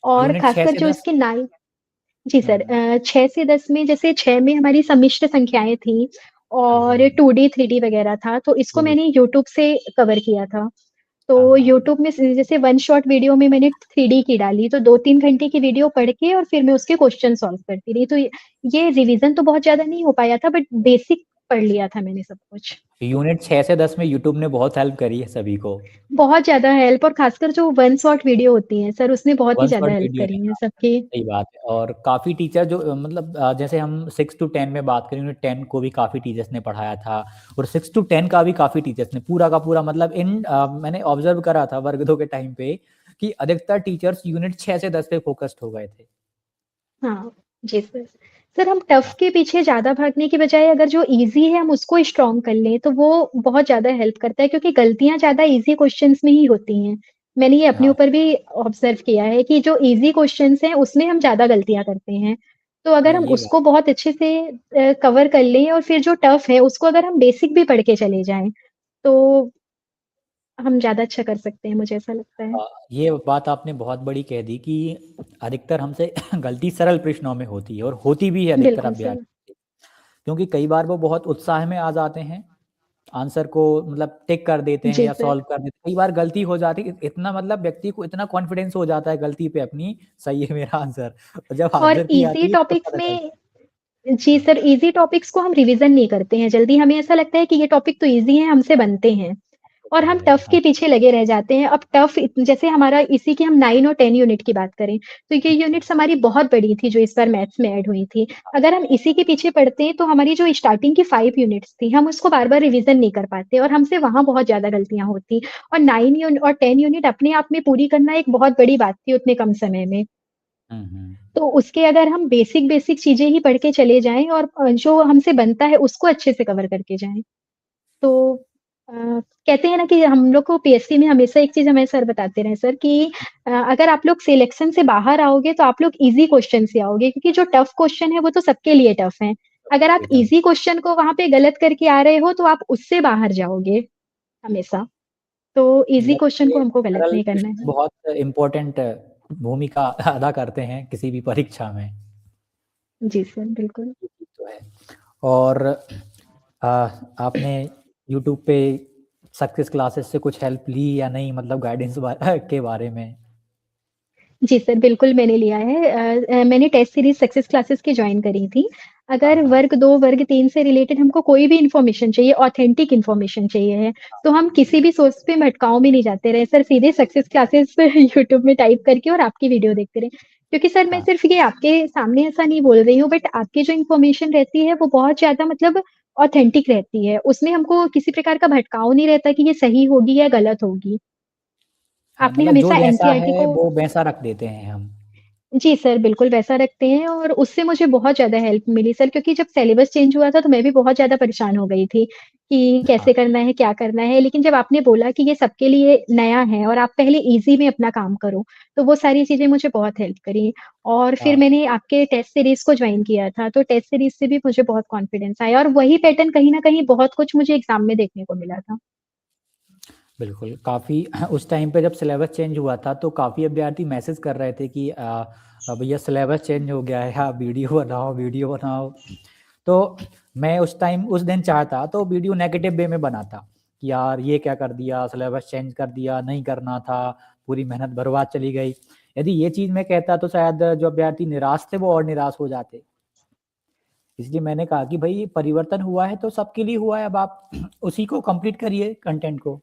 और यूनिट 6 खासकर से जो 10। इसके जी हुँ, सर, 6 से 10 में जैसे 6 में हमारी सम्मिश्र संख्याएँ थीं, हुँ, और हुँ। 2D, 3D वगैरह था, तो इसको जी, मैंने यूट्यूब से कवर किया था। हाँ, तो हाँ। यूट्यूब में जैसे वन शॉट वीडियो में मैंने 3D की डाली, तो 2-3 घंटे की वीडियो पढ़ के और फिर मैं उसके क्वेश्चन सॉल्व करती रही। तो ये रिवीज़न तो बहुत ज़्यादा नहीं हो पाया था, बट बेसिक पढ़ लिया था मैंने सब कुछ। यूनिट 6 से 10 में यूट्यूब ने बहुत हेल्प करी है सभी को। बहुत ज़्यादा हेल्प, और खासकर जो वन शॉट वीडियो होती हैं सर, उसने बहुत ही वन ज़्यादा शॉट हेल्प वीडियो ने, करी है हाँ, सबकी। सही बात है। और काफ़ी टीचर जो मतलब जैसे हम 6 टू 10 में बात करें, यूनिट 10 को भी काफ़ी टीचर्स ने पढ़ाया था, और 6 टू 10 का भी काफ़ी टीचर्स ने पूरा का पूरा, मतलब मैंने ऑब्ज़र्व करा था वर्ग 2 के टाइम पे कि अधिकतर टीचर्स यूनिट 6 से 10 पे फ़ोकस्ड हो गए थे। हाँ, जी सर। सर, हम टफ़ हाँ, के पीछे ज़्यादा भागने की बजाय अगर जो ईज़ी है हम उसको स्ट्रॉन्ग कर लें, तो वो बहुत ज़्यादा हेल्प करता है, क्योंकि गलतियाँ ज़्यादा ईज़ी क्वेश्चन्स में ही होती हैं। मैंने ये अपने हाँ, ऊपर भी ऑब्ज़र्व किया है कि जो ईज़ी क्वेश्चन्स हैं उसमें हम ज़्यादा गलतियाँ करते हैं। तो अगर नहीं हम ये बात, उसको बहुत अच्छे से कवर कर लें, और फिर जो टफ़ है उसको अगर हम बेसिक भी पढ़ के चले जाएँ, तो हम ज़्यादा अच्छा कर सकते हैं, मुझे ऐसा लगता है। ये बात आपने बहुत बड़ी कह दी कि अधिकतर हमसे गलती सरल प्रश्नों में होती है, और होती भी है अधिकतर बिल्कुल अभ्यास सर। से। क्योंकि कई बार वो बहुत उत्साह में आ जाते हैं, आंसर को मतलब टिक कर देते हैं जी या सर। सॉल्व कर देते हैं। कई बार गलती हो जाती है, इतना मतलब व्यक्ति को इतना कॉन्फिडेंस हो जाता है गलती पे अपनी, सही है मेरा आंसर, और जब और आंसर की ईज़ी आती है तो टॉपिक्स पता चलता में जी है। हाँ, सर, ईज़ी टॉपिक्स को हम रिवीज़न नहीं करते हैं जल्दी, हमें ऐसा लगता है कि ये टॉपिक तो ईज़ी है, हमसे बनते हैं, और हम बनेगा, टफ़ हाँ। के पीछे लगे रह जाते हैं। अब टफ़ इत जैसे हमारा इसी की हम 9 और 10 यूनिट की बात करें, तो ये यूनिट्स हमारी बहुत बड़ी थी जो इस बार मैथ्स में ऐड हुई थी। अगर हम इसी के पीछे पढ़ते हैं, तो हमारी जो स्टार्टिंग की 5 यूनिट्स थी, हम उसको बार-बार रिवीज़न नहीं कर पाते, और हमसे वहाँ बहुत ज़्यादा गलतियाँ होती, और 9 और 10 यूनिट अपने आप में पूरी करना एक बहुत बड़ी बात थी उतने कम समय में। हुँ, हुँ। तो उसके अगर हम बेसिक चीज़ें ही पढ़ के चले जाएँ, और जो हमसे बनता है उसको अच्छे से कवर करके जाएँ। तो कहते हैं ना कि हम लोग को पीएससी में हमेशा एक चीज़ हमें सर बताते रहे सर कि अगर आप लोग सिलेक्शन से बाहर आओगे तो आप लोग ईज़ी क्वेश्चन से आओगे, क्योंकि जो टफ़ क्वेश्चन है वो तो सबके लिए टफ़ है। अगर आप बेटा, ईज़ी क्वेश्चन को वहाँ पे गलत करके आ रहे हो तो आप उससे बाहर जाओगे हमेशा। तो ईज़ी मतलब क्वेश्चन को ये हमको गलत सरल नहीं करना प्रश्न है। बहुत इम्पोर्टेंट भूमिका अदा करते हैं किसी भी परीक्षा में। जी सर, बिल्कुल। ये चीज़ तो है। और आपने यूट्यूब पे सक्सेस क्लासेस से कुछ हेल्प ली या नहीं, मतलब गाइडेंस के बारे में? जी सर, बिल्कुल मैंने लिया है। मैंने टेस्ट सीरीज़ सक्सेस क्लासेस की जॉइन करी थी। अगर हाँ, वर्ग 2, वर्ग 3 से रिलेटेड हमको कोई भी इन्फॉर्मेशन चाहिए, ऑथेंटिक इन्फॉर्मेशन चाहिए है, तो हम किसी भी सोर्स पे भटकाव में नहीं जाते रहे सर, सीधे सक्सेस क्लासेस यूट्यूब में टाइप करके और आपकी वीडियो देखते रहे। क्योंकि सर मैं हाँ, सिर्फ ये आपके सामने ऐसा नहीं बोल रही हूँ, बट आपकी जो इन्फॉर्मेशन रहती है वो बहुत ज़्यादा मतलब ऑथेंटिक रहती है। उसमें हमको किसी प्रकार का भटकाव नहीं रहता कि ये सही होगी या गलत होगी। हाँ, आपने मतलब जो हमेशा जैसा एनसीईआरटी है को वो वैसा रख देते हैं हम। जी सर, बिल्कुल वैसा रखते हैं और उससे मुझे बहुत ज़्यादा हेल्प मिली सर, क्योंकि जब सिलेबस चेंज हुआ था तो मैं भी बहुत ज़्यादा परेशान हो गई थी कि हाँ, कैसे करना है, क्या करना है। लेकिन जब आपने बोला कि ये सबके लिए नया है और आप पहले ईज़ी में अपना काम करो, तो वो सारी चीज़ें मुझे बहुत हेल्प करी। और फिर हाँ, मैंने आपके टेस्ट सीरीज़ को जॉइन किया था, तो टेस्ट सीरीज़ से भी मुझे बहुत कॉन्फिडेंस आया और वही पैटर्न कहीं न कहीं बहुत कुछ मुझे एग्ज़ाम में देखने को मिला था। बिल्कुल, काफ़ी उस टाइम पे जब सिलेबस चेंज हुआ था तो काफ़ी अभ्यर्थी मैसेज कर रहे थे कि भैया सिलेबस चेंज हो गया है, आप वीडियो बनाओ, वीडियो बनाओ। तो मैं उस टाइम उस दिन चाहता तो वीडियो नेगेटिव वे में बनाता कि यार ये क्या कर दिया, सिलेबस चेंज कर दिया, नहीं करना था, पूरी मेहनत बर्बाद चली गई। यदि ये चीज़ मैं कहता तो शायद जो अभ्यर्थी निराश थे वो और निराश हो जाते। इसलिए मैंने कहा कि भई परिवर्तन हुआ है तो सबके लिए हुआ है, अब आप उसी को कंप्लीट करिए कंटेंट को।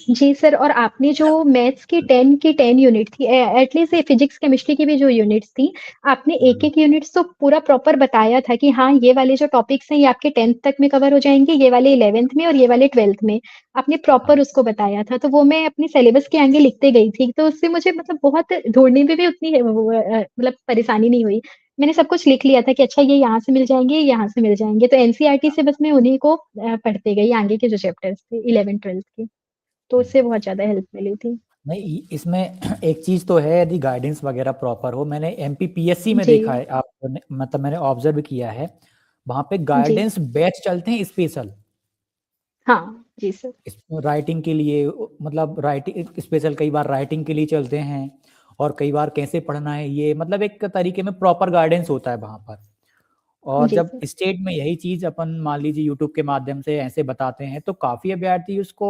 जी सर, और आपने जो मैथ्स की 10 यूनिट थी, एटलीस्ट ये फिजिक्स केमिस्ट्री की भी जो यूनिट्स थी, आपने हुँ, एक-एक यूनिट्स तो पूरा प्रॉपर बताया था कि हाँ, ये वाले जो टॉपिक्स हैं ये आपके 10th तक में कवर हो जाएँगे, ये वाले 11th में और ये वाले 12th में। आपने हाँ, प्रॉपर उसको बताया था, तो वो मैं अपने सिलेबस के आगे लिखते गई थी, तो उससे मुझे मतलब बहुत ढूँढने में भी उतनी मतलब परेशानी नहीं हुई। मैंने सब कुछ लिख लिया था कि अच्छा ये यहाँ से मिल जाएँगे, ये यहाँ से मिल जाएँगे, तो एनसीईआरटी से बस मैं उन्हीं को पढ़ते गई, आगे के जो चैप्टर्स थे 11th-12th के। तो हुँ। उससे बहुत ज़्यादा हेल्प मिली थी। नहीं, इसमें एक चीज़ तो है यदि गाइडेंस वगैरह प्रॉपर हो, मैंने एमपीपीएससी में जी, देखा है आपने मतलब मैंने ऑब्ज़र्व किया है, वहाँ पे जी। गाइडेंस बैच चलते हैं स्पेशल। हाँ, जी सर। इस राइटिंग के लिए मतलब राइटिंग स्पेशल कई बार राइटिंग के लिए चलते हैं और कई बार कैसे पढ़ना है ये मतलब एक तरीके में प्रॉपर गाइडेंस होता है वहाँ पर। और जी जब सर। स्टेट में यही चीज़ अपन मान लीजिए यूट्यूब के माध्यम से ऐसे बताते हैं, तो काफ़ी अभ्यर्थी उसको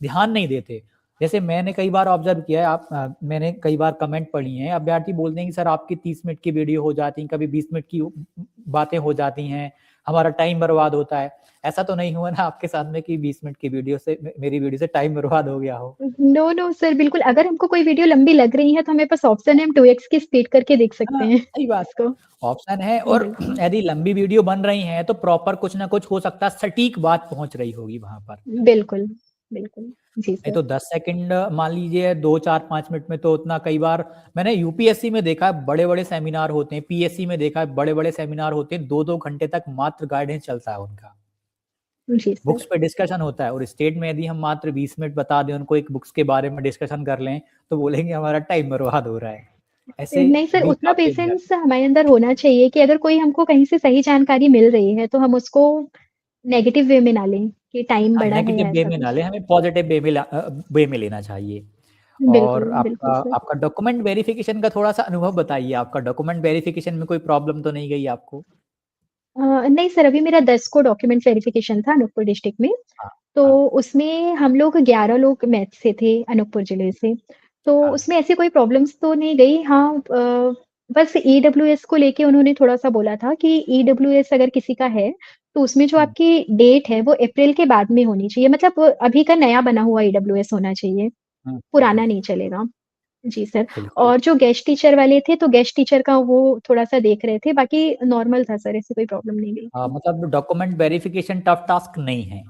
ध्यान नहीं देते। जैसे मैंने कई बार ऑब्ज़र्व किया है मैंने कई बार कमेंट पढ़ी हैं, अभ्यर्थी बोलते हैं कि सर आपकी 30 मिनट की वीडियो हो जाती है, कभी 20 मिनट की बातें हो जाती हैं, हमारा टाइम बर्बाद होता है। ऐसा तो नहीं हुआ ना आपके साथ में कि 20 मिनट की वीडियो से मेरी वीडियो से टाइम बर्बाद हो गया हो? नो, नो सर, बिल्कुल अगर हमको कोई वीडियो लंबी लग रही है तो हमें पास ऑप्शन है, हम 2x की स्पीड करके देख सकते हाँ, हैं सही बात है। उसको। ऑप्शन है और बिल्कुल, यदि लंबी वीडियो बन रही हैं, तो प्रॉपर कुछ ना कुछ हो सकता है सटीक बात पहुँच रही होगी वहाँ पर। बिल्कुल, बिल्कुल। जी नहीं सर। तो 10 सेकंड मान लीजिए 2, 4, 5 मिनट में तो उतना कई बार मैंने यूपीएससी में देखा है बड़े-बड़े सेमिनार होते हैं, पीएससी में देखा है बड़े-बड़े सेमिनार होते हैं, 2-2 घंटे तक मात्र गाइडेंस चलता है उनका। जी सर। बुक्स पे डिस्कशन होता है और स्टेट में यदि हम मात्र 20 मिनट बता दें उनको एक बुक्स के बारे में डिस्कशन कर लें, तो बोलेंगे हमारा टाइम बर्बाद हो रहा है। ऐसे नहीं सर, भी उतना काफ़ी पेशेंस अभ्यर्थी हमारे अंदर होना चाहिए कि अगर कोई हमको कहीं से सही जानकारी मिल रही है, तो हम उसको नेगेटिव वे में ना लें कि टाइम हाँ, बड़ा है नेगेटिव या वे ऐसा में ना कुछ। लें, हमें पॉजिटिव वे में लेना चाहिए। और बिल्कुल, आपका बिल्कुल सर। आपका डॉक्यूमेंट वेरिफिकेशन का थोड़ा-सा अनुभव बताइए, आपका डॉक्यूमेंट वेरिफिकेशन में कोई प्रॉब्लम तो नहीं गई आपको? नहीं सर, अभी मेरा 10 को डॉक्यूमेंट वेरिफिकेशन था अनूपपुर डिस्ट्रिक्ट में। हाँ, तो हाँ, उसमें हम लोग 11 लोग मैथ से थे अनूपपुर जिले से। तो हाँ, उसमें ऐसी कोई प्रॉब्लम्स तो नहीं गई। हाँ, बस ईडब्ल्यूएस को लेके उन्होंने थोड़ा-सा बोला था कि ईडब्ल्यूएस अगर किसी का है, तो उसमें जो हुँ, आपकी डेट है वो अप्रैल के बाद में होनी चाहिए। मतलब अभी का नया बना हुआ ईडब्ल्यूएस होना चाहिए, हुँ, हुँ, हुँ, पुराना नहीं चलेगा। जी सर। बिल्कुल। और जो गेस्ट टीचर वाले थे, तो गेस्ट टीचर का वो थोड़ा-सा देख रहे थे, बाकी नॉर्मल था सर, ऐसी कोई प्रॉब्लम नहीं गई थी। मतलब डॉक्यूमेंट वेरिफिकेशन टफ टास्क नहीं है।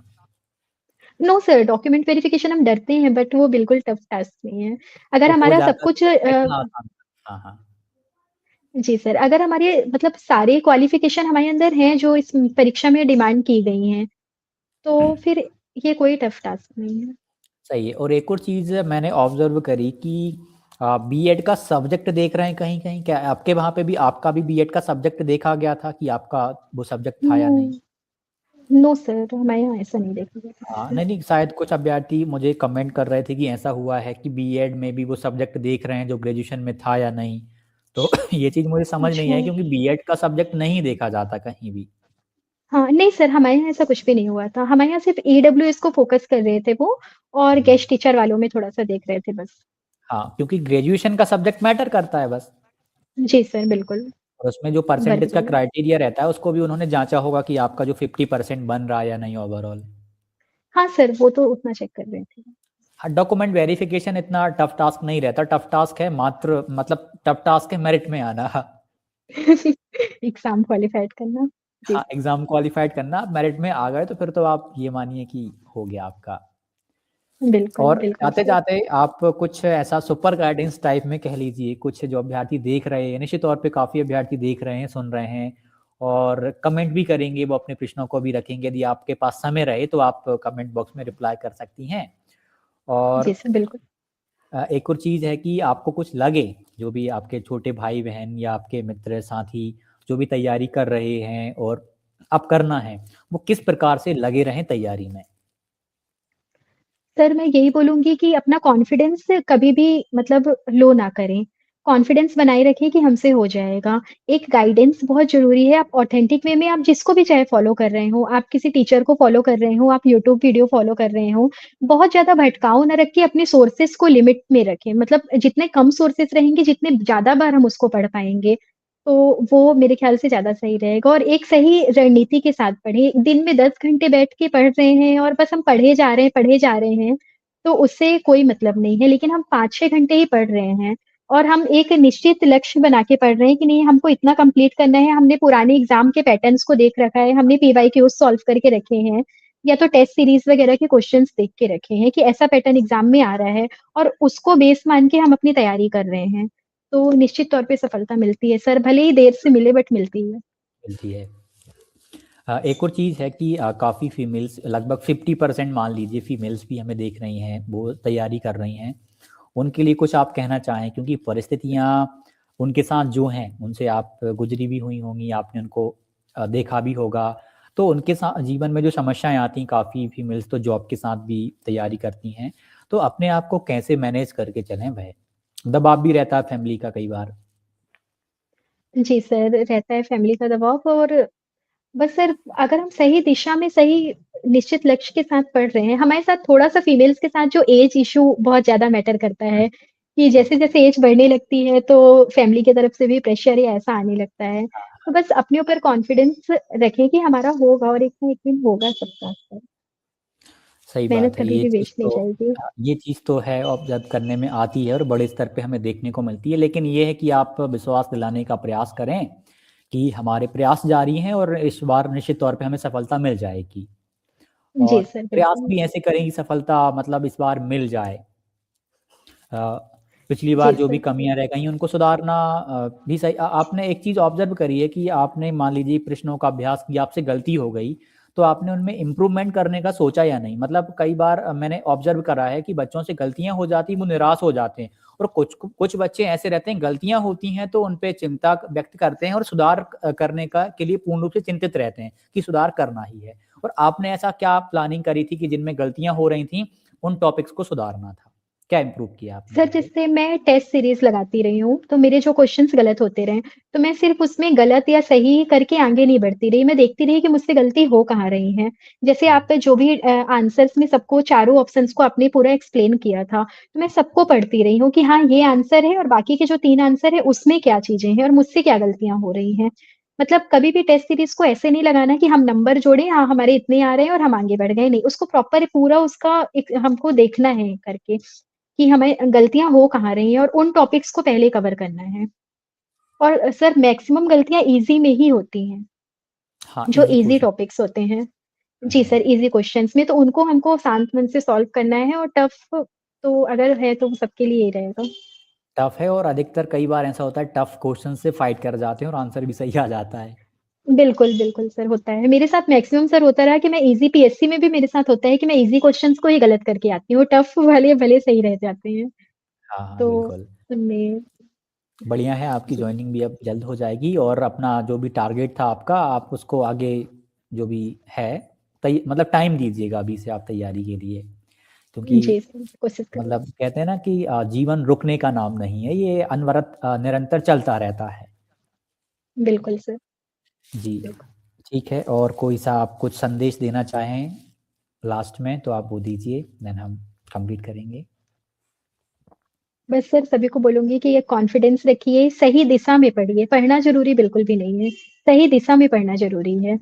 नो सर, डॉक्यूमेंट वेरिफिकेशन हम डरते हैं बट वो बिल्कुल टफ टास्क नहीं है। अगर तो हो हमारा सब जाता कुछ तो फिर इतना आसान हाँ, हाँ। जी सर, अगर हमारे मतलब सारे क्वालिफ़िकेशन हमारे अंदर हैं जो इस परीक्षा में डिमांड की गई हैं, तो फिर ये कोई टफ टास्क नहीं है। सही है और एक और चीज़ मैंने ऑब्ज़र्व करी कि बीएड का सब्जेक्ट देख रहे हैं कहीं-कहीं, क्या आपके वहाँ पे भी आपका भी बीएड का सब्जेक्ट देखा गया था कि आपका वो सब्जेक्ट था या नो, नहीं? नो सर, हमारे यहाँ ऐसा नहीं देखा गया किसी हाँ, से। नहीं, नहीं शायद कुछ अभ्यर्थी मुझे कमेंट कर रहे थे कि ऐसा हुआ है कि बीएड में भी वो सब्जेक्ट देख रहे हैं जो ग्रेजुएशन में था या नहीं। तो ये चीज़ मुझे समझ नहीं अच्छा। आई क्योंकि बीएड का सब्जेक्ट नहीं देखा जाता कहीं भी। हाँ, नहीं सर, हमारे यहाँ ऐसा कुछ भी नहीं हुआ था। हमारे यहाँ सिर्फ़ ईडब्ल्यूएस को फ़ोकस कर रहे थे वो और हुँ। गेस्ट टीचर वालों में थोड़ा-सा देख रहे थे बस। हाँ, क्योंकि ग्रेजुएशन का सब्जेक्ट मैटर करता है बस। जी सर, बिल्कुल। और उसमें जो परसेंटेज का वर्ग में। क्राइटेरिया रहता है उसको भी उन्होंने जांचा होगा कि आपका जो 50% बन रहा है या नहीं ओवरऑल। हाँ सर, वो तो उतना चेक कर रहे थे। हाँ, डॉक्यूमेंट वेरिफिकेशन इतना टफ टास्क नहीं रहता, टफ टास्क है मात्र मतलब टफ टास्क है मेरिट में आना। एग्जाम क्वालिफाइड करना। जी हाँ, एग्जाम क्वालिफाइड करना, आप मेरिट में आ गए तो फिर तो आप ये मानिए कि हो गया आपका। बिल्कुल और बिल्कुल जाते सर। जाते आप कुछ ऐसा सुपर गाइडेंस टाइप में कह लीजिए, कुछ जो अभ्यर्थी देख रहे हैं, निश्चित तौर पे काफ़ी अभ्यर्थी देख रहे हैं, सुन रहे हैं और कमेंट भी करेंगे, वो अपने प्रश्नों को भी रखेंगे। यदि आपके पास समय रहे तो आप कमेंट बॉक्स में रिप्लाई कर सकती हैं। जी और सर बिल्कुल। एक और चीज़ है कि आपको कुछ लगे, जो भी आपके छोटे भाई बहन या आपके मित्र साथी जो भी तैयारी कर रहे हैं और अब करना है, वो किस प्रकार से लगे रहें तैयारी में। सर मैं यही बोलूँगी कि अपना कॉन्फिडेंस कभी भी मतलब लो ना करें। कॉन्फिडेंस बनाए रखें कि हमसे हो जाएगा। एक गाइडेंस बहुत ज़रूरी है, आप ऑथेंटिक वे में आप जिसको भी चाहे फ़ॉलो कर रहे हो, आप किसी टीचर को फ़ॉलो कर रहे हो, आप यूट्यूब वीडियो फ़ॉलो कर रहे हो, बहुत ज़्यादा भटकाव ना रख के अपने सोर्सेज़ को लिमिट में रखें। मतलब जितने कम सोर्सेज़ रहेंगे, जितने ज़्यादा बार हम उसको पढ़ पाएँगे, तो वो मेरे ख़्याल से ज़्यादा सही रहेगा और एक सही रणनीति के साथ पढ़ें। दिन में 10 घंटे बैठ के पढ़ रहे हैं और बस हम पढ़े जा रहे हैं, तो उससे कोई मतलब नहीं है। लेकिन हम 5-6 घंटे ही पढ़ रहे हैं और हम एक निश्चित लक्ष्य बना के पढ़ रहे हैं कि नहीं हमको इतना कंप्लीट करना है, हमने पुराने एग्ज़ाम के पैटर्न्स को देख रखा है, हमने पीवाईक्यूज़ सॉल्व करके रखे हैं या तो टेस्ट सीरीज़ वगैरह के क्वेश्चन्स देख के रखे हैं कि ऐसा पैटर्न एग्ज़ाम में आ रहा है और उसको बेस मान के हम अपनी तैयारी कर रहे हैं। तो निश्चित तौर पे सफलता मिलती है सर, भले ही देर से मिले बट मिलती है। मिलती है। एक और चीज़ है कि काफ़ी फीमेल्स, लगभग 50% मान लीजिए फीमेल्स भी हमें देख रही हैं, वो तैयारी कर रही हैं। उनके लिए कुछ आप कहना चाहें, क्योंकि परिस्थितियाँ उनके साथ जो हैं, उनसे आप गुज़री भी हुई होंगी, आपने उनको देखा भी होगा। तो उनके साथ जीवन में जो समस्याएँ आती हैं, काफ़ी फीमेल्स तो जॉब के साथ भी तैयारी करती हैं। तो अपने आप को कैसे मैनेज करके चलें वह? दबाव भी रहता है फैमिली का कई बार। जी सर, रहता है फैमिली का दबाव और बस सर अगर हम सही दिशा में सही निश्चित लक्ष्य के साथ पढ़ रहे हैं, हमारे साथ थोड़ा-सा फीमेल्स के साथ जो एज इश्यू बहुत ज़्यादा मैटर करता है, कि जैसे-जैसे एज बढ़ने लगती है तो फैमिली की तरफ से भी प्रेशर या ऐसा आने लगता है। तो बस अपने ऊपर कॉन्फिडेंस रखें कि हमारा होगा और एक ना एक दिन होगा सबका सर। सही मेहनत बात है। कभी भी वेस्ट नहीं जाएगी। ये चीज़ तो है, ऑब्ज़र्व करने में आती है और बड़े स्तर पे हमें देखने को मिलती है। लेकिन ये है कि आप विश्वास दिलाने का प्रयास करें कि हमारे प्रयास जारी हैं और इस बार निश्चित तौर पे हमें सफलता मिल जाएगी। जी और सर, प्रयास बिल्कुल। भी ऐसे करें कि सफलता मतलब इस बार मिल जाए। अ, पिछली बार जी जो भी सर। कमियाँ रह गई हैं उनको सुधारना भी सही। आपने एक चीज़ ऑब्ज़र्व करी है कि आपने मान लीजिए प्रश्नों का अभ्यास किया, आपसे गलती हो गई, तो आपने उनमें इम्प्रूवमेंट करने का सोचा या नहीं? मतलब कई बार मैंने ऑब्ज़र्व करा है कि बच्चों से गलतियाँ हो जाती हैं, वो निराश हो जाते हैं और कुछ बच्चे ऐसे रहते हैं, गलतियाँ होती हैं तो उन पे चिंता व्यक्त करते हैं और सुधार करने का के लिए पूर्ण रूप से चिंतित रहते हैं कि सुधार करना ही है। और आपने ऐसा क्या प्लानिंग करी थी कि जिनमें गलतियाँ हो रही थीं, उन टॉपिक्स को सुधारना था? क्या इम्प्रूव किया आपने सर आगे? जैसे मैं टेस्ट सीरीज़ लगाती रही हूँ, तो मेरे जो क्वेश्चन्स गलत होते रहे, तो मैं सिर्फ़ उसमें गलत या सही करके आगे नहीं बढ़ती रही, मैं देखती रही कि मुझसे गलती हो कहाँ रही है। जैसे हुँ। आप जो भी आंसर्स में सबको चारों ऑप्शंस को आपने पूरा एक्सप्लेन किया था, तो मैं सबको पढ़ती रही हूँ कि हाँ, ये आंसर है और बाकी के जो 3 आंसर हैं, उसमें क्या चीज़ें हैं और मुझसे क्या गलतियाँ हो रही हैं। मतलब कभी भी टेस्ट सीरीज़ को ऐसे नहीं लगाना कि हम नंबर जोड़े, हाँ, हमारे इतने आ रहे हैं और हम आगे बढ़ गए, नहीं, उसको प्रॉपर पूरा उसका एक हमको देखना है करके। कि हमें गलतियाँ हो कहाँ रही हैं और उन टॉपिक्स को पहले कवर करना है। और सर मैक्सिमम गलतियाँ ईज़ी में ही होती हैं, हाँ, जो ईज़ी ईज़ी क्वेश्चन। टॉपिक्स होते हैं। जी हुँ। सर, ईज़ी क्वेश्चन्स में तो उनको हमको शांत मन से सॉल्व करना है और टफ़ तो अगर है तो वो सबके लिए ही रहेगा। टफ़ है और अधिकतर कई बार ऐसा होता है टफ़ क्वेश्चन से फाइट कर जाते हैं और आंसर भी सही आ जाता है। बिल्कुल, बिल्कुल सर होता है। मेरे साथ मैक्सिमम सर होता रहा कि मैं ईज़ी पीएससी में भी मेरे साथ होता है कि मैं ईज़ी क्वेश्चन्स को ही गलत करके आती हूँ, टफ़ वाले भले सही रह जाते हैं। हाँ, हाँ, तो बिल्कुल। उनमें बढ़िया है, आपकी जी। जॉइनिंग भी अब जल्द हो जाएगी और अपना जो भी टारगेट था आपका, आप उसको आगे जो भी है मतलब टाइम दीजिएगा अभी से आप तैयारी के लिए। क्योंकि जी सर, कोशिश करूँगी। मतलब कहते हैं ना कि जीवन रुकने का नाम नहीं है, ये अनवरत निरंतर चलता रहता है। बिल्कुल सर, जी, बिल्कुल। ठीक है। और कोई सा आप कुछ संदेश देना चाहें लास्ट में तो आप वो दीजिए, देन हम कंप्लीट करेंगे। बस सर सभी को बोलूँगी कि ये कॉन्फिडेंस रखिए, सही दिशा में पढ़िए, पढ़ना ज़रूरी बिल्कुल भी नहीं है, सही दिशा में पढ़ना ज़रूरी है।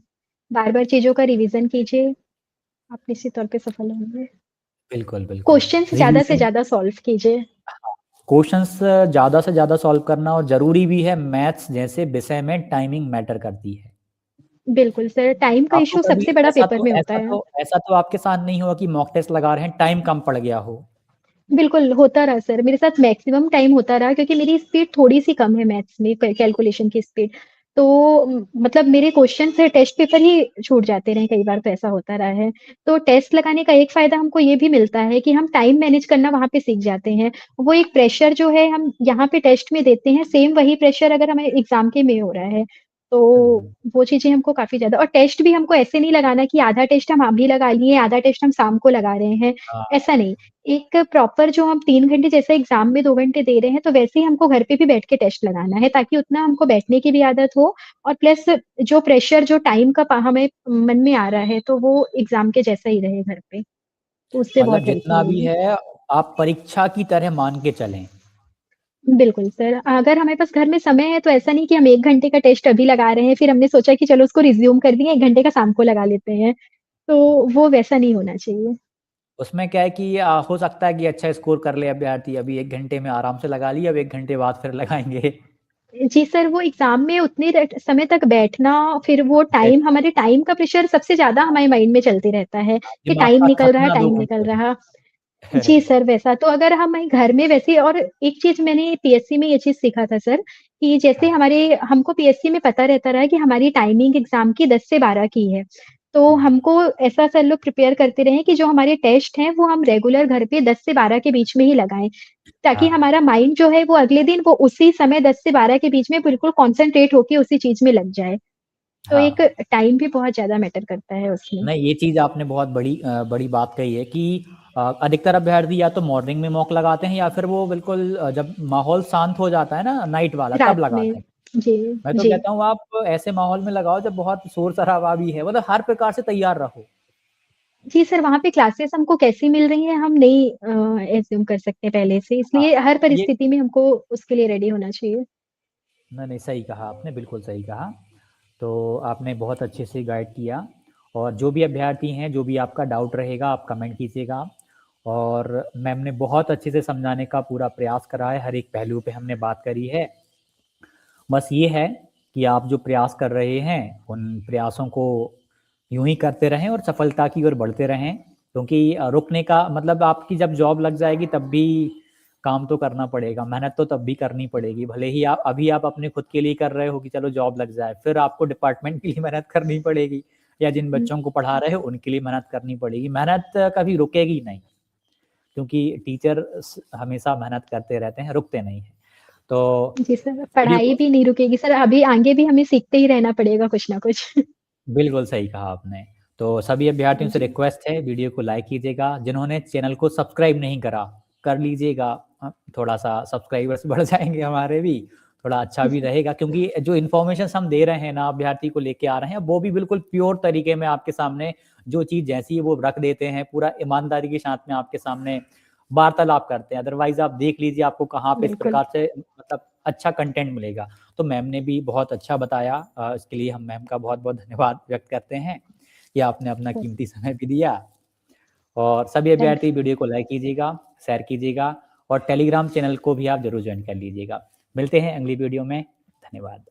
बार-बार चीज़ों का रिवीज़न कीजिए, आप निश्चित तौर पे सफल होंगे। बिल्कुल, बिल्कुल। क्वेश्चन्स ज़्यादा से रिवीज़न ज़्यादा सॉल्व कीजिए। क्वेश्चंस ज़्यादा से ज़्यादा सॉल्व करना और ज़रूरी भी है, मैथ्स जैसे विषय में टाइमिंग मैटर करती है। बिल्कुल सर, टाइम का आपको इश्यू कभी सबसे बड़ा ऐसा पेपर तो में होता ऐसा है। तो ऐसा तो आपके साथ नहीं हुआ कि मॉक टेस्ट लगा रहे हैं, टाइम कम पड़ गया हो? बिल्कुल, होता रहा सर, मेरे साथ मैक्सिमम टाइम होता रहा क्योंकि मेरी स्पीड थोड़ी-सी कम है मैथ्स में कैलकुलेशन की स्पीड। तो मतलब मेरे क्वेश्चन से टेस्ट पेपर ही छूट जाते रहे कई बार तो ऐसा होता रहा है। तो टेस्ट लगाने का एक फ़ायदा हमको ये भी मिलता है कि हम टाइम मैनेज करना वहाँ पे सीख जाते हैं। वो एक प्रेशर जो है हम यहाँ पे टेस्ट में देते हैं, सेम वही प्रेशर अगर हमें एग्ज़ाम के में हो रहा है। तो हुँ। वो चीज़ें हमको काफ़ी ज़्यादा और टेस्ट भी हमको ऐसे नहीं लगाना कि आधा टेस्ट हम अभी लगा लिए, आधा टेस्ट हम शाम को लगा रहे हैं, हाँ, ऐसा नहीं। एक प्रॉपर जो हम 3 घंटे जैसे एग्ज़ाम में 2 घंटे दे रहे हैं, तो वैसे ही हमको घर पे भी बैठ के टेस्ट लगाना है, ताकि उतना हमको बैठने की भी आदत हो और प्लस जो प्रेशर जो टाइम का हमें मन में आ रहा है, तो वो एग्ज़ाम के जैसा ही रहे घर पे। तो उससे मतलब बहुत हेल्प जितना भी मिलेगी। है आप परीक्षा की तरह मान के चलें। बिल्कुल सर, अगर हमारे पास घर में समय है, तो ऐसा नहीं कि हम 1 घंटे का टेस्ट अभी लगा रहे हैं, फिर हमने सोचा कि चलो उसको रिज़्यूम कर दिए, 1 घंटे का शाम को लगा लेते हैं। तो वो वैसा नहीं होना चाहिए। उसमें क्या है कि हो सकता है कि अच्छा स्कोर कर ले अभ्यर्थी, अभी 1 घंटे में आराम से लगा लिया, अब 1 घंटे बाद फिर लगाएँगे। जी सर, वो एग्ज़ाम में उतने समय तक बैठना, फिर वो टाइम बैठना हमारे टाइम का प्रेशर सबसे ज़्यादा हमारे माइंड में चलते रहता है कि दिमाग टाइम का निकल रहा, थकना 2 टाइम निकल घंटे में। रहा। जी सर, वैसा तो अगर हम घर में वैसे और एक चीज़ मैंने पीएससी में ये चीज़ सीखा था सर, कि जैसे हाँ, हमारे हमको पीएससी में पता रहता रहा कि हमारी टाइमिंग एग्ज़ाम की 10 से 12 की है। तो हुँ, हमको ऐसा सर लोग प्रिपेयर करते रहे कि जो हमारे टेस्ट हैं, वो हम रेगुलर घर पे 10 से 12 के बीच में ही लगाएँ। ताकि हाँ, हमारा माइंड जो है वो अगले दिन वो उसी समय 10 से 12 के बीच में बिल्कुल कॉन्संट्रेट होके उसी चीज़ में लग जाए। तो हाँ। एक टाइम भी बहुत ज़्यादा मैटर करता है उसमें। नहीं, ये चीज़ आपने बहुत बड़ी बात कही है कि अधिकतर अभ्यर्थी या तो मॉर्निंग में मॉक लगाते हैं या फिर वो बिल्कुल जब माहौल शांत हो जाता है ना नाइट वाला तब रात लगाते में हैं। जी, मैं तो जी। कहता हूँ आप ऐसे माहौल में लगाओ जब बहुत शोर-शराबा भी है, मतलब हर प्रकार से तैयार रहो। जी सर, वहाँ पे क्लासेस हमको कैसी मिल रही हैं हम नहीं एज़्यूम कर सकते पहले से, हाँ, इसलिए हर ये परिस्थिति में हमको उसके लिए रेडी होना चाहिए। नहीं, नहीं, सही कहा आपने, बिल्कुल सही कहा। तो आपने बहुत अच्छे से गाइड किया और जो भी अभ्यर्थी हैं, जो भी आपका डाउट रहेगा, आप कमेंट कीजिएगा और मैम ने बहुत अच्छे से समझाने का पूरा प्रयास करा है, हर एक पहलू पे हमने बात करी है। बस ये है कि आप जो प्रयास कर रहे हैं, उन प्रयासों को यूँ ही करते रहें और सफलता की ओर बढ़ते रहें, क्योंकि रुकने का मतलब आपकी जब जॉब लग जाएगी तब भी काम तो करना पड़ेगा, मेहनत तो तब भी करनी पड़ेगी। भले ही आप अभी आप अपने खुद के लिए कर रहे हो कि चलो जॉब लग जाए, फिर आपको डिपार्टमेंट के लिए मेहनत करनी पड़ेगी या जिन हुँ, बच्चों को पढ़ा रहे हो उनके लिए मेहनत करनी पड़ेगी। मेहनत कभी रुकेगी नहीं, क्योंकि टीचर हमेशा मेहनत करते रहते हैं, रुकते नहीं हैं। तो जी सर, वीडियो पढ़ाई को भी नहीं रुकेगी सर, अभी आगे भी हमें सीखते ही रहना पड़ेगा कुछ ना कुछ। बिल्कुल सही कहा आपने। तो सभी अभ्यर्थियों से जी, रिक्वेस्ट है वीडियो को लाइक कीजिएगा, जिन्होंने चैनल को सब्सक्राइब नहीं करा, कर लीजिएगा। थोड़ा-सा सब्सक्राइबर्स बढ़ जाएँगे हमारे भी, थोड़ा अच्छा भी रहेगा क्योंकि जो इन्फॉर्मेशंस हम दे रहे हैं ना अभ्यर्थी को लेके आ रहे हैं, वो भी बिल्कुल प्योर तरीके में आपके सामने जो चीज़ जैसी है वो रख देते हैं, पूरा ईमानदारी के साथ में आपके सामने वार्तालाप करते हैं। अदरवाइज़ आप देख लीजिए आपको कहाँ पे इस बिल्कुल। प्रकार से मतलब अच्छा कंटेंट मिलेगा। तो मैम ने भी बहुत अच्छा बताया इसके लिए हम मैम का बहुत-बहुत धन्यवाद व्यक्त करते हैं कि आपने अपना कीमती समय भी दिया और सभी थैंक्स। अभ्यर्थी वीडियो को लाइक कीजिएगा, शेयर कीजिएगा और टेलीग्राम चैनल को भी आप ज़रूर जॉइन कर लीजिएगा। मिलते हैं अगली वीडियो में, धन्यवाद।